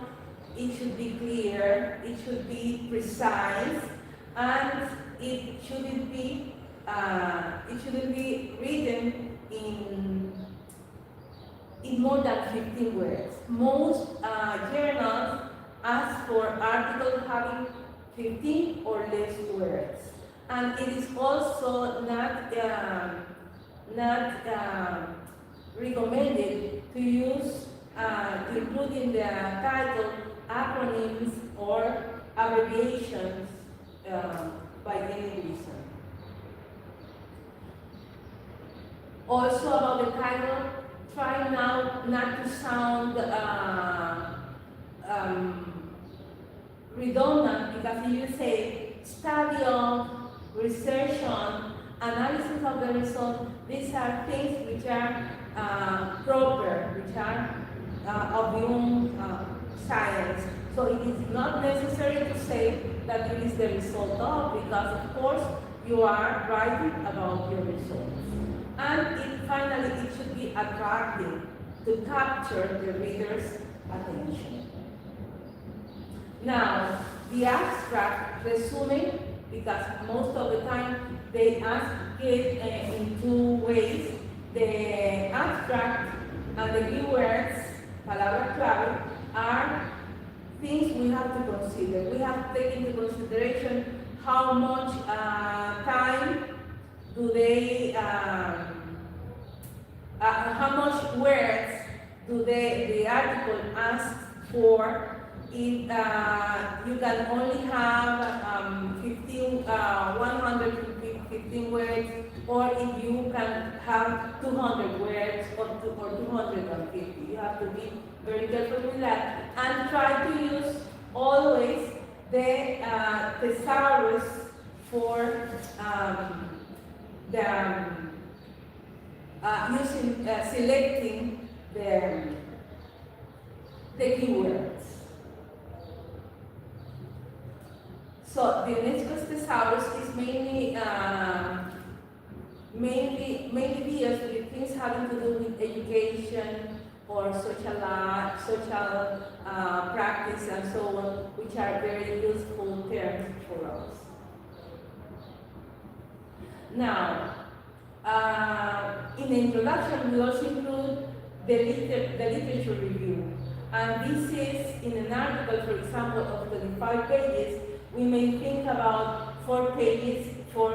S5: it should be clear, it should be precise, and it shouldn't be written in more than 15 words. Most journals ask for articles having 15 or less words. And it is also not recommended to use, to include in the title acronyms or abbreviations by any reason. Also about the title, try now not to sound redundant, because if you say study of, research on, analysis of the result, these are things which are proper, which are of the own science. So it is not necessary to say that it is the result of, because of course you are writing about your results. And finally, it should be attractive to capture the reader's attention. Now, the abstract resume, because most of the time they ask it in two ways. The abstract and the keywords, palabra clave, are things we have to consider. We have to take into consideration how much time do they, how much words do the article ask for. If you can only have 115 words, or if you can have 200 words or 250. You have to be very careful with that, and try to use always the thesaurus for selecting the keywords. So the UNESCO thesaurus is mainly mainly deals with things having to do with education or social practice and so on, which are very useful terms for us. Now, in the introduction, we also include the literature review. And this is in an article, for example, of 25 pages, we may think about 4 pages for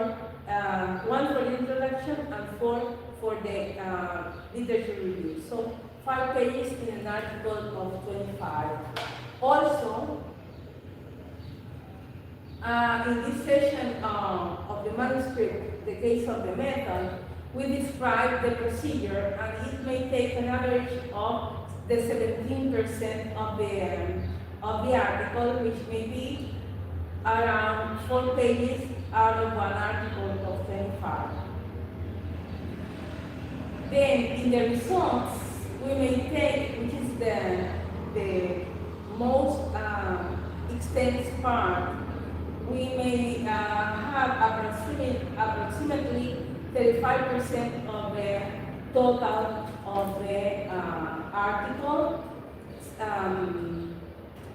S5: one for the introduction and 4 for the literature review. So 5 pages in an article of 25. Also, in this session of the manuscript, the case of the method, we describe the procedure, and it may take an average of the 17% of the article, which may be around 4 pages out of one article of 25. Then, in the results, we may take, which is the most extensive part, we may have approximately 35% of the total of the article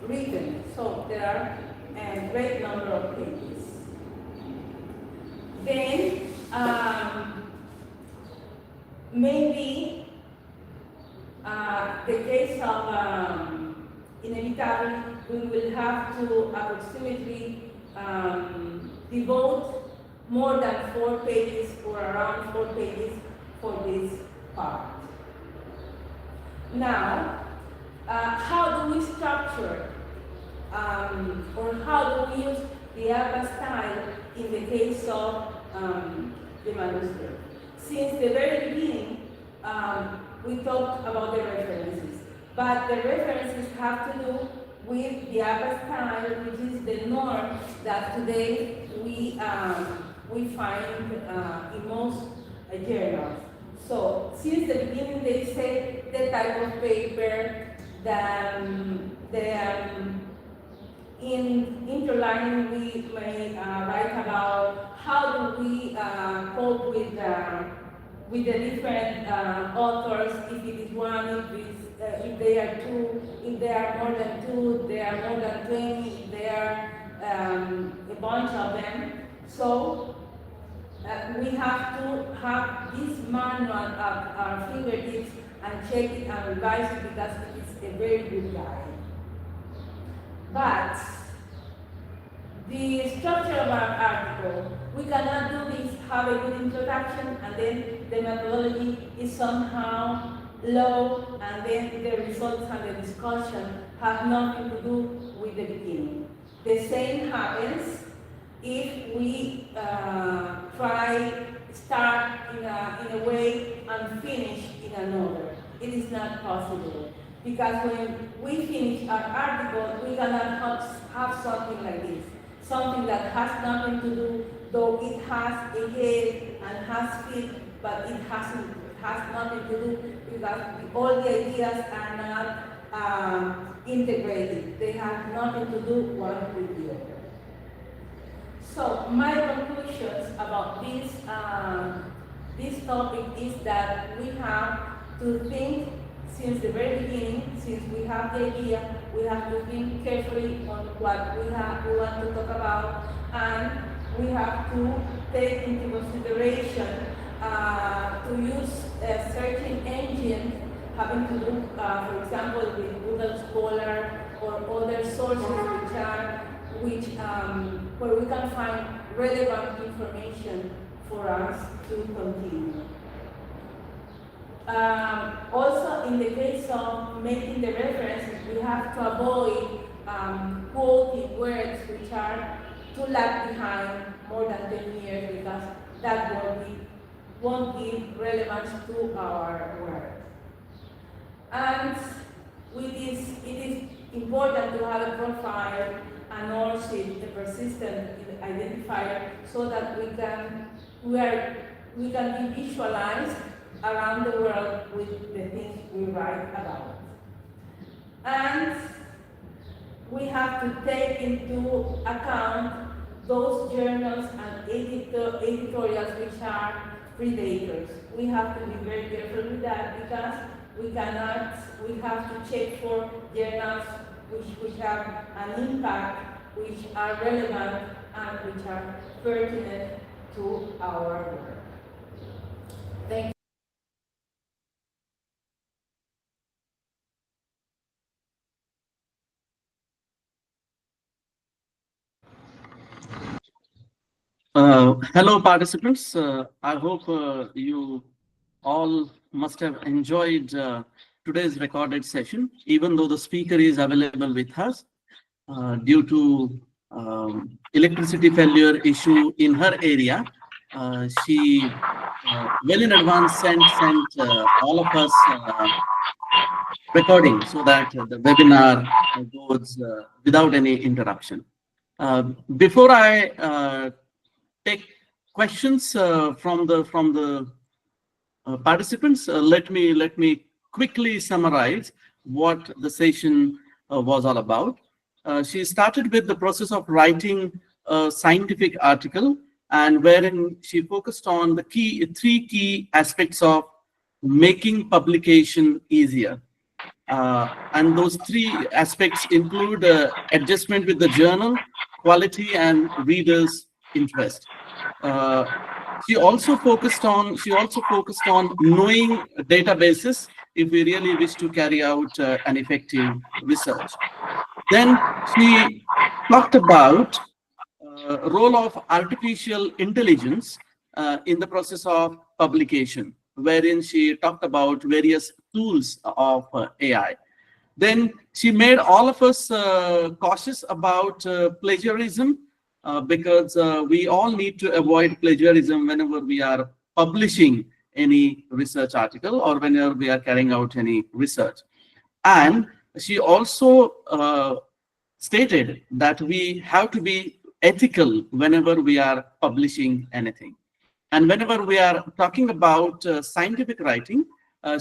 S5: written. So there are a great number of pages. Then maybe the case of inevitably, we will have to approximately devote more than 4 pages or around 4 pages for this part. Now, how do we structure or how do we use the ABBA style in the case of the manuscript? Since the very beginning, we talked about the references, but the references have to do with the ABBA style, which is the norm that today we find in most journals. So since the beginning, they say the type of paper, in interlining we may write about how do we cope with the different authors, if it is one, if they are 2, if they are more than 2, they are more than 20, if they are a bunch of them. So we have to have this manual at our fingertips and check it and revise it because it is a very good guide. But the structure of our article, we cannot do this, have a good introduction, and then the methodology is somehow low, and then the results and the discussion have nothing to do with the beginning. The same happens if we start in a way and finish in another. It is not possible. Because when we finish our article, we cannot have something like this. Something that has nothing to do, though it has a head and has feet, but it has nothing to do because all the ideas are not integrated. They have nothing to do one with the other. So my conclusions about this topic is that we have to think since the very beginning, since we have the idea, we have to think carefully on what we want to talk about, and we have to take into consideration to use a searching engine having to do, for example, with Google Scholar or other sources where we can find relevant information for us to continue. Also, in the case of making the references, we have to avoid quoting words which are too lag behind more than 10 years because that won't give relevance to our work. And it is important to have a profile and also a persistent identifier so that we can be visualized around the world with the things we write about. And we have to take into account those journals and editorials which are predators. We have to be very careful with that because we have to check for journals which have an impact, which are relevant, and which are pertinent to our work. Thank you.
S4: Hello, participants. I hope you all must have enjoyed today's recorded session, even though the speaker is available with us due to electricity failure issue in her area. She well in advance sent all of us recording so that the webinar goes without any interruption. Before I take questions from the participants, let me quickly summarize what the session was all about. She started with the process of writing a scientific article, and wherein she focused on the three key aspects of making publication easier. And those three aspects include adjustment with the journal, quality, and readers' interest. She also focused on knowing databases if we really wish to carry out an effective research. Then she talked about role of artificial intelligence in the process of publication, wherein she talked about various tools of AI. Then she made all of us cautious about plagiarism because we all need to avoid plagiarism whenever we are publishing any research article or whenever we are carrying out any research. And she also stated that we have to be ethical whenever we are publishing anything. And whenever we are talking about scientific writing,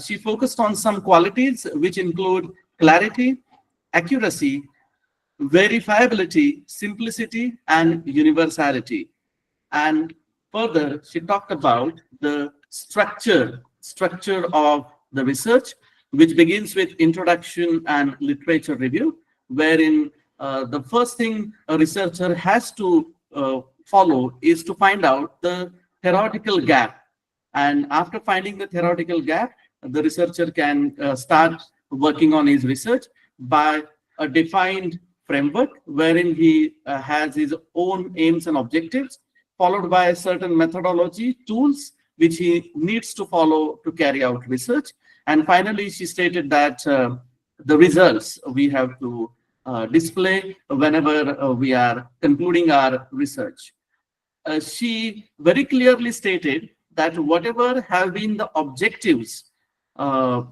S4: she focused on some qualities which include clarity, accuracy, verifiability, simplicity, and universality. And further, she talked about the structure of the research, which begins with introduction and literature review, wherein the first thing a researcher has to follow is to find out the theoretical gap. And after finding the theoretical gap, the researcher can start working on his research by a defined framework wherein he has his own aims and objectives, followed by a certain methodology, tools, which he needs to follow to carry out research. And finally, she stated that the results we have to display whenever we are concluding our research. She very clearly stated that whatever have been the objectives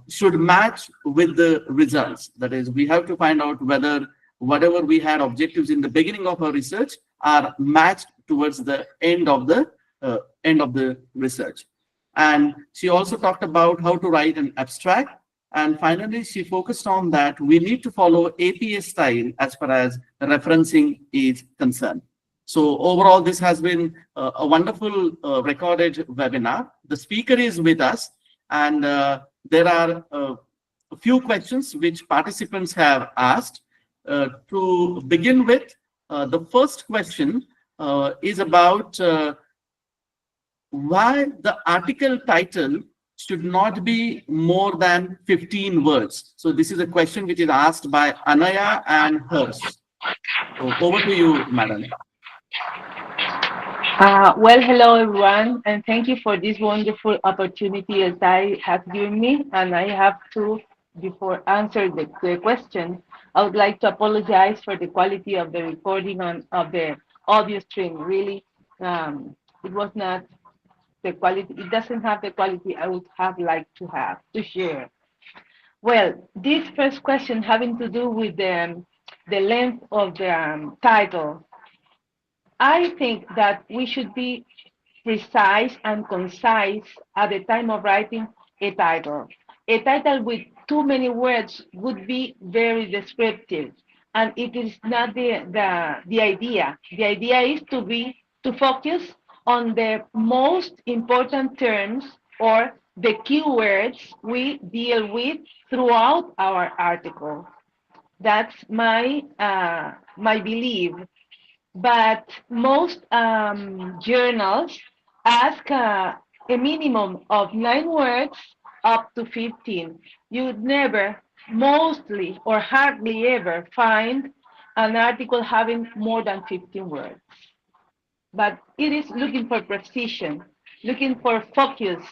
S4: should match with the results. That is, we have to find out whether whatever we had objectives in the beginning of our research are matched towards the end of the research. And she also talked about how to write an abstract. And finally, she focused on that we need to follow APA style as far as referencing is concerned. So overall, this has been a wonderful recorded webinar. The speaker is with us, and there are a few questions which participants have asked. To begin with, the first question is about why the article title should not be more than 15 words. So this is a question which is asked by Anaya and Hers. So over to you, Madam.
S2: Well, hello everyone, and thank you for this wonderful opportunity as I have given me. And I have to, before answer the question, I would like to apologize for the quality of the recording of the audio stream. Really, it was not the quality. It doesn't have the quality I would have liked to share. Well, this first question having to do with the length of the title. I think that we should be precise and concise at the time of writing a title. A title with too many words would be very descriptive, and it is not the idea. The idea is to focus on the most important terms or the keywords we deal with throughout our article. That's my belief. But most journals ask a minimum of 9 words up to 15. You'd never, mostly or hardly ever find an article having more than 15 words. But it is looking for precision, looking for focus,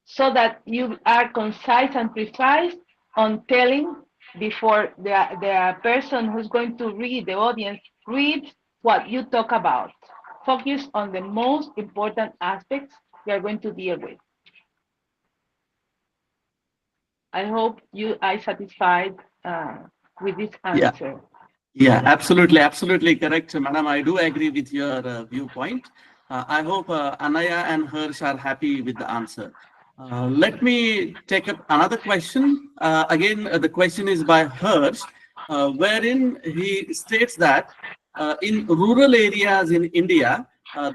S2: so that you are concise and precise on telling before the person who's going to read, the audience, reads what you talk about. Focus on the most important aspects we are going to deal with. I hope I satisfied with this
S4: Yeah.
S2: answer.
S4: Yeah, absolutely correct, madam. I do agree with your viewpoint. I hope Anaya and Harsh are happy with the answer. Let me take up another question. Again, the question is by Harsh, wherein he states that in rural areas in India,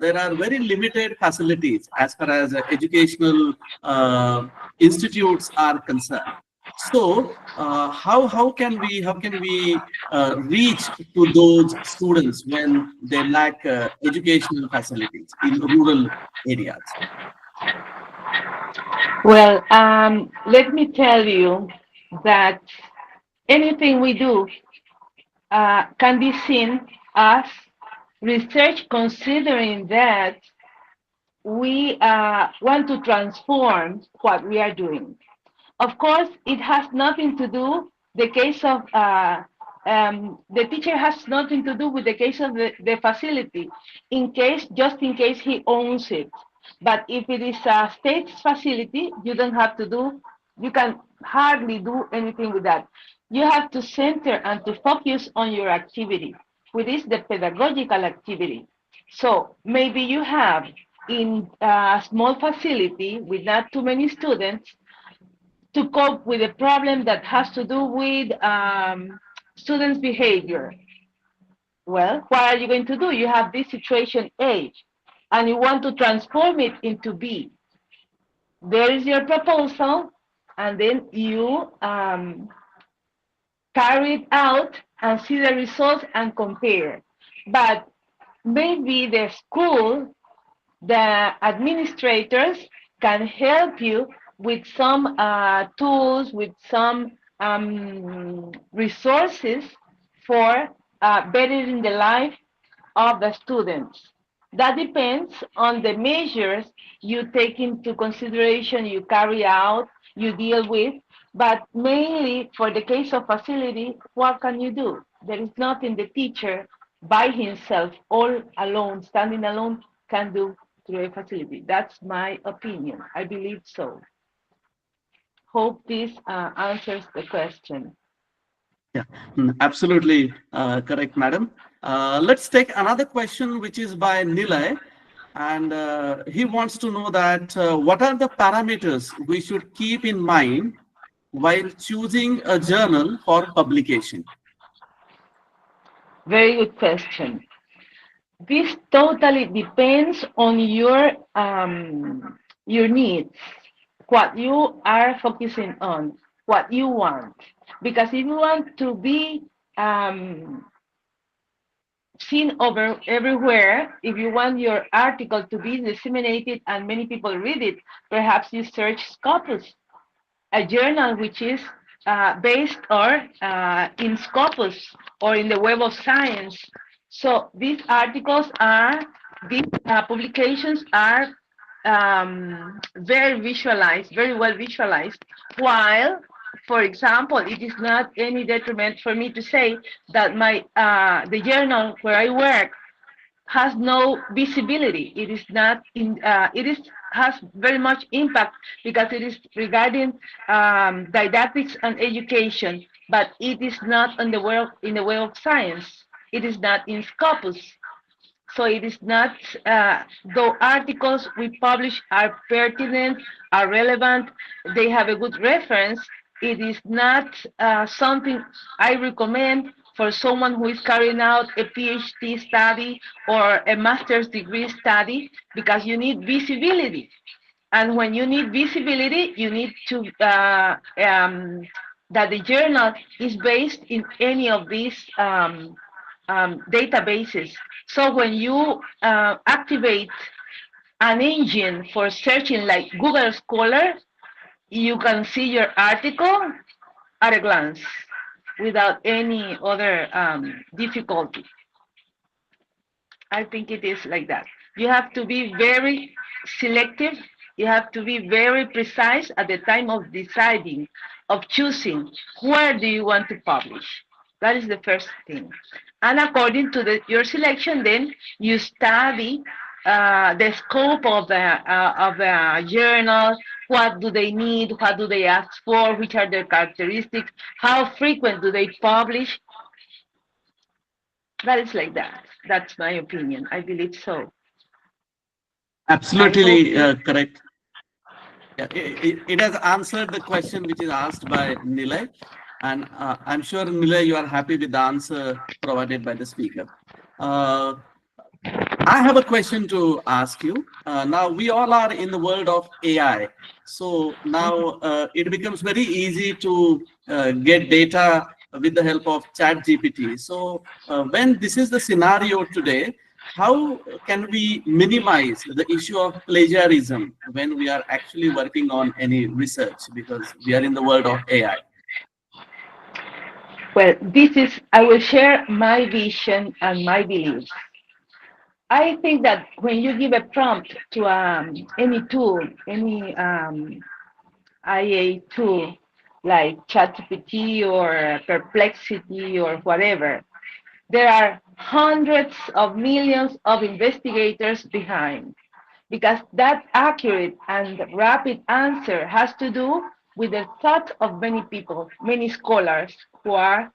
S4: there are very limited facilities as far as educational institutes are concerned. So, how can we reach to those students when they lack educational facilities in rural areas?
S2: Well, let me tell you that anything we do can be seen as research, considering that we want to transform what we are doing. Of course, it has nothing to do, the case of the teacher has nothing to do with the case of the facility, just in case he owns it. But if it is a state facility, you don't have to do, you can hardly do anything with that. You have to center and to focus on your activity, which is the pedagogical activity. So maybe you have in a small facility with not too many students, to cope with a problem that has to do with students' behavior. Well, what are you going to do? You have this situation A, and you want to transform it into B. There is your proposal, and then you carry it out and see the results and compare. But maybe the school, the administrators can help you with some tools, with some resources for bettering the life of the students. That depends on the measures you take into consideration, you carry out, you deal with. But mainly for the case of facility, what can you do? There is nothing the teacher by himself, all alone, standing alone, can do through a facility. That's my opinion. I believe so. Hope this answers the question.
S4: Yeah, absolutely correct, madam. Let's take another question, which is by Nilay. And he wants to know that what are the parameters we should keep in mind while choosing a journal for publication?
S2: Very good question. This totally depends on your needs, what you are focusing on, what you want. Because if you want to be seen over everywhere, if you want your article to be disseminated and many people read it, perhaps you search Scopus, a journal which is based or in Scopus or in the Web of Science. So these publications are very well visualized, while, for example, it is not any detriment for me to say that the journal where I work has no visibility. It is not in. It is has very much impact because it is regarding didactics and education, but it is not in the world of science. It is not in Scopus. So it is not, though articles we publish are pertinent, are relevant, they have a good reference, it is not something I recommend for someone who is carrying out a PhD study or a master's degree study, because you need visibility. And when you need visibility, you need to that the journal is based in any of these databases. So when you activate an engine for searching like Google Scholar, you can see your article at a glance without any other difficulty. I think it is like that. You have to be very selective. You have to be very precise at the time of deciding, of choosing where do you want to publish. That is the first thing. And according to your selection, then you study the scope of the journal. What do they need? What do they ask for? Which are their characteristics? How frequent do they publish? That is like that. That's my opinion. I believe so.
S4: Absolutely correct. Yeah, it has answered the question which is asked by Nilay, and I'm sure, Nilay, you are happy with the answer provided by the speaker. I have a question to ask you. Now, we all are in the world of AI. So now it becomes very easy to get data with the help of ChatGPT. So when this is the scenario today, how can we minimize the issue of plagiarism when we are actually working on any research, because we are in the world of AI?
S2: Well, I will share my vision and my beliefs. I think that when you give a prompt to any tool, any IA tool, like ChatGPT or Perplexity or whatever, there are hundreds of millions of investigators behind, because that accurate and rapid answer has to do with the thought of many people, many scholars who are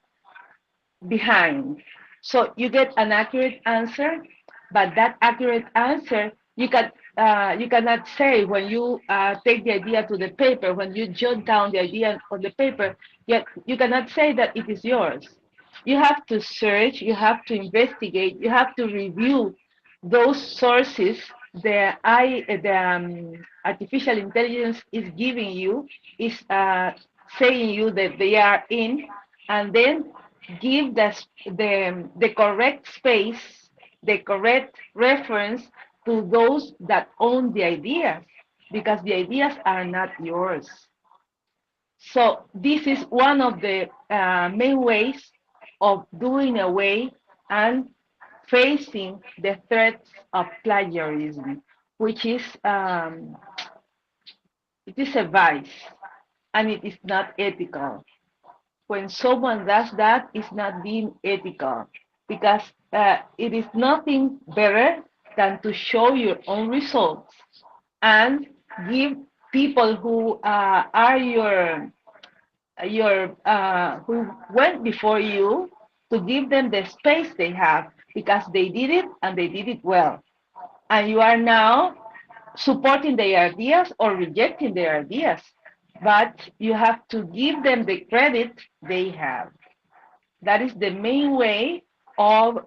S2: behind. So you get an accurate answer, but that accurate answer you cannot say when you take the idea to the paper, when you jot down the idea on the paper, yet you cannot say that it is yours. You have to search, you have to investigate, you have to review those sources the artificial intelligence is giving you, is saying you that they are in, and then give the correct space, the correct reference to those that own the ideas, because the ideas are not yours. So this is one of the main ways of doing away and facing the threats of plagiarism, which is it is a vice and it is not ethical. When someone does that, it's not being ethical, because it is nothing better than to show your own results and give people who are your who went before you, to give them the space they have, because they did it and they did it well, and you are now supporting their ideas or rejecting their ideas, but you have to give them the credit they have. That is the main way of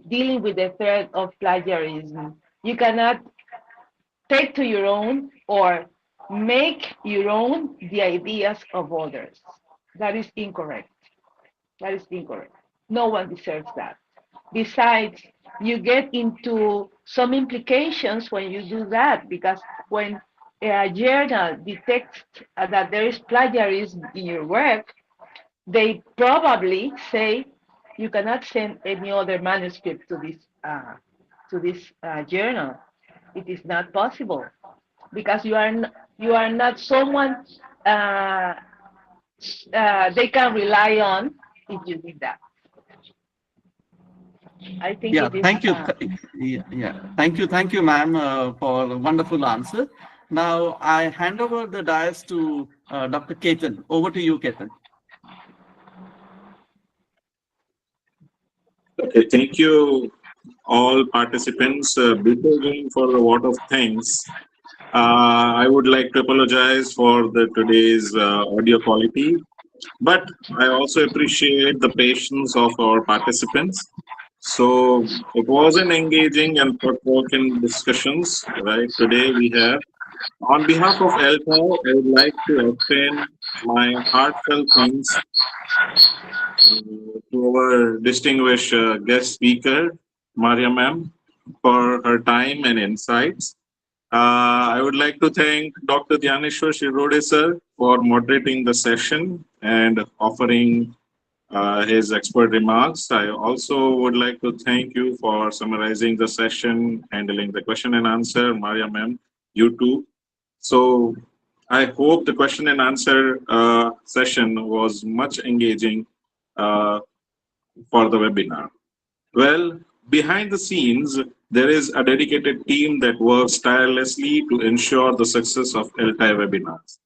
S2: dealing with the threat of plagiarism. You cannot take to your own or make your own the ideas of others. That is incorrect. That is incorrect. No one deserves that. Besides, you get into some implications when you do that, because when a journal detects that there is plagiarism in your work, they probably say you cannot send any other manuscript to this journal. It is not possible, because you are not someone they can rely on if you did that. I think
S4: Yeah,
S2: it is.
S4: thank you. Thank you, ma'am, for a wonderful answer. Now I hand over the dais to Dr. Ketan. Over to you, Ketan.
S3: Okay, thank you, all participants. Before going for a vote of thanks, I would like to apologize for the today's audio quality. But I also appreciate the patience of our participants. So it was an engaging and thought-provoking discussions. Right today we have, on behalf of ELTAI, I would like to extend my heartfelt thanks to our distinguished guest speaker, Maria ma'am, for her time and insights. I would like to thank Dr. Dhyaneshwar Shirode sir for moderating the session and offering his expert remarks. I also would like to thank you for summarizing the session, handling the question and answer, Maria ma'am, you too. So I hope the question and answer session was much engaging uh, for the webinar. Well, behind the scenes, there is a dedicated team that works tirelessly to ensure the success of ELTAI webinars.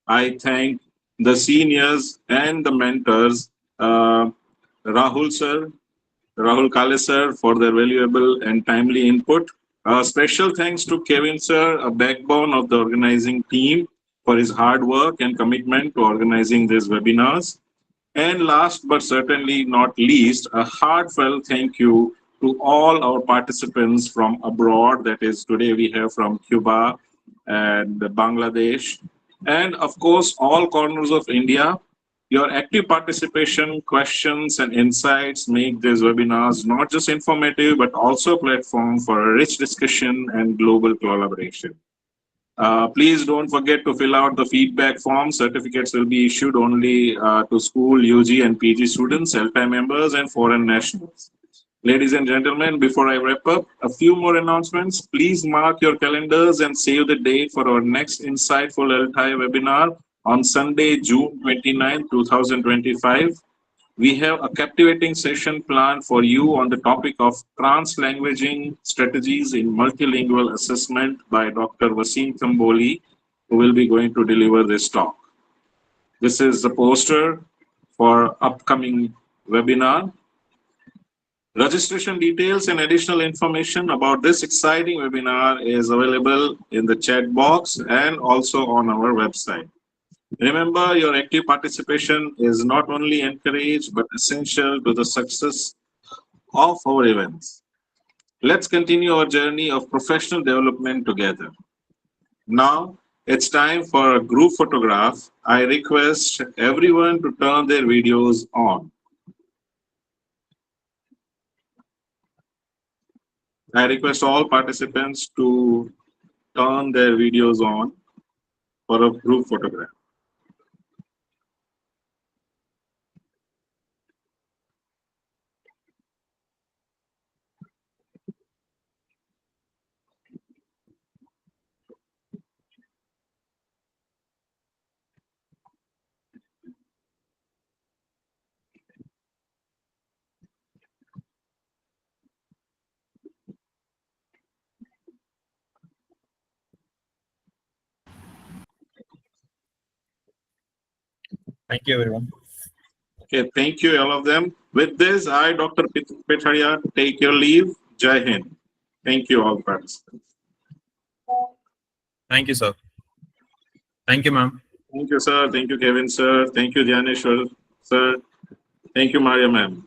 S3: I thank the seniors and the mentors, Rahul sir, Rahul Kale sir, for their valuable and timely input. Special thanks to Kevin sir, a backbone of the organizing team, for his hard work and commitment to organizing these webinars. And last but certainly not least, a heartfelt thank you to all our participants from abroad. That is, today we have from Cuba and Bangladesh, and of course, all corners of India. Your active participation, questions, and insights make these webinars not just informative, but also a platform for a rich discussion and global collaboration. Please don't forget to fill out the feedback form. Certificates will be issued only to school, UG, and PG students, ELTAI members, and foreign nationals. Ladies and gentlemen, before I wrap up, a few more announcements. Please mark your calendars and save the date for our next insightful ELTAI webinar on Sunday, June 29, 2025. We have a captivating session planned for you on the topic of translanguaging strategies in multilingual assessment by Dr. Wasim Kamboli, who will be going to deliver this talk. This is the poster for upcoming webinar. Registration details and additional information about this exciting webinar is available in the chat box and also on our website. Remember, your active participation is not only encouraged but essential to the success of our events. Let's continue our journey of professional development together. Now, it's time for a group photograph. I request everyone to turn their videos on. I request all participants to turn their videos on for a group photograph.
S1: Thank you, everyone.
S3: Okay, thank you, all of them. With this, I, Dr. Petharia, take your leave. Jai Hind. Thank you, all participants.
S1: Thank you, sir. Thank you, ma'am.
S3: Thank you, sir. Thank you, Kevin, sir. Thank you, Dhyaneshwar, sir. Thank you, Maria, ma'am.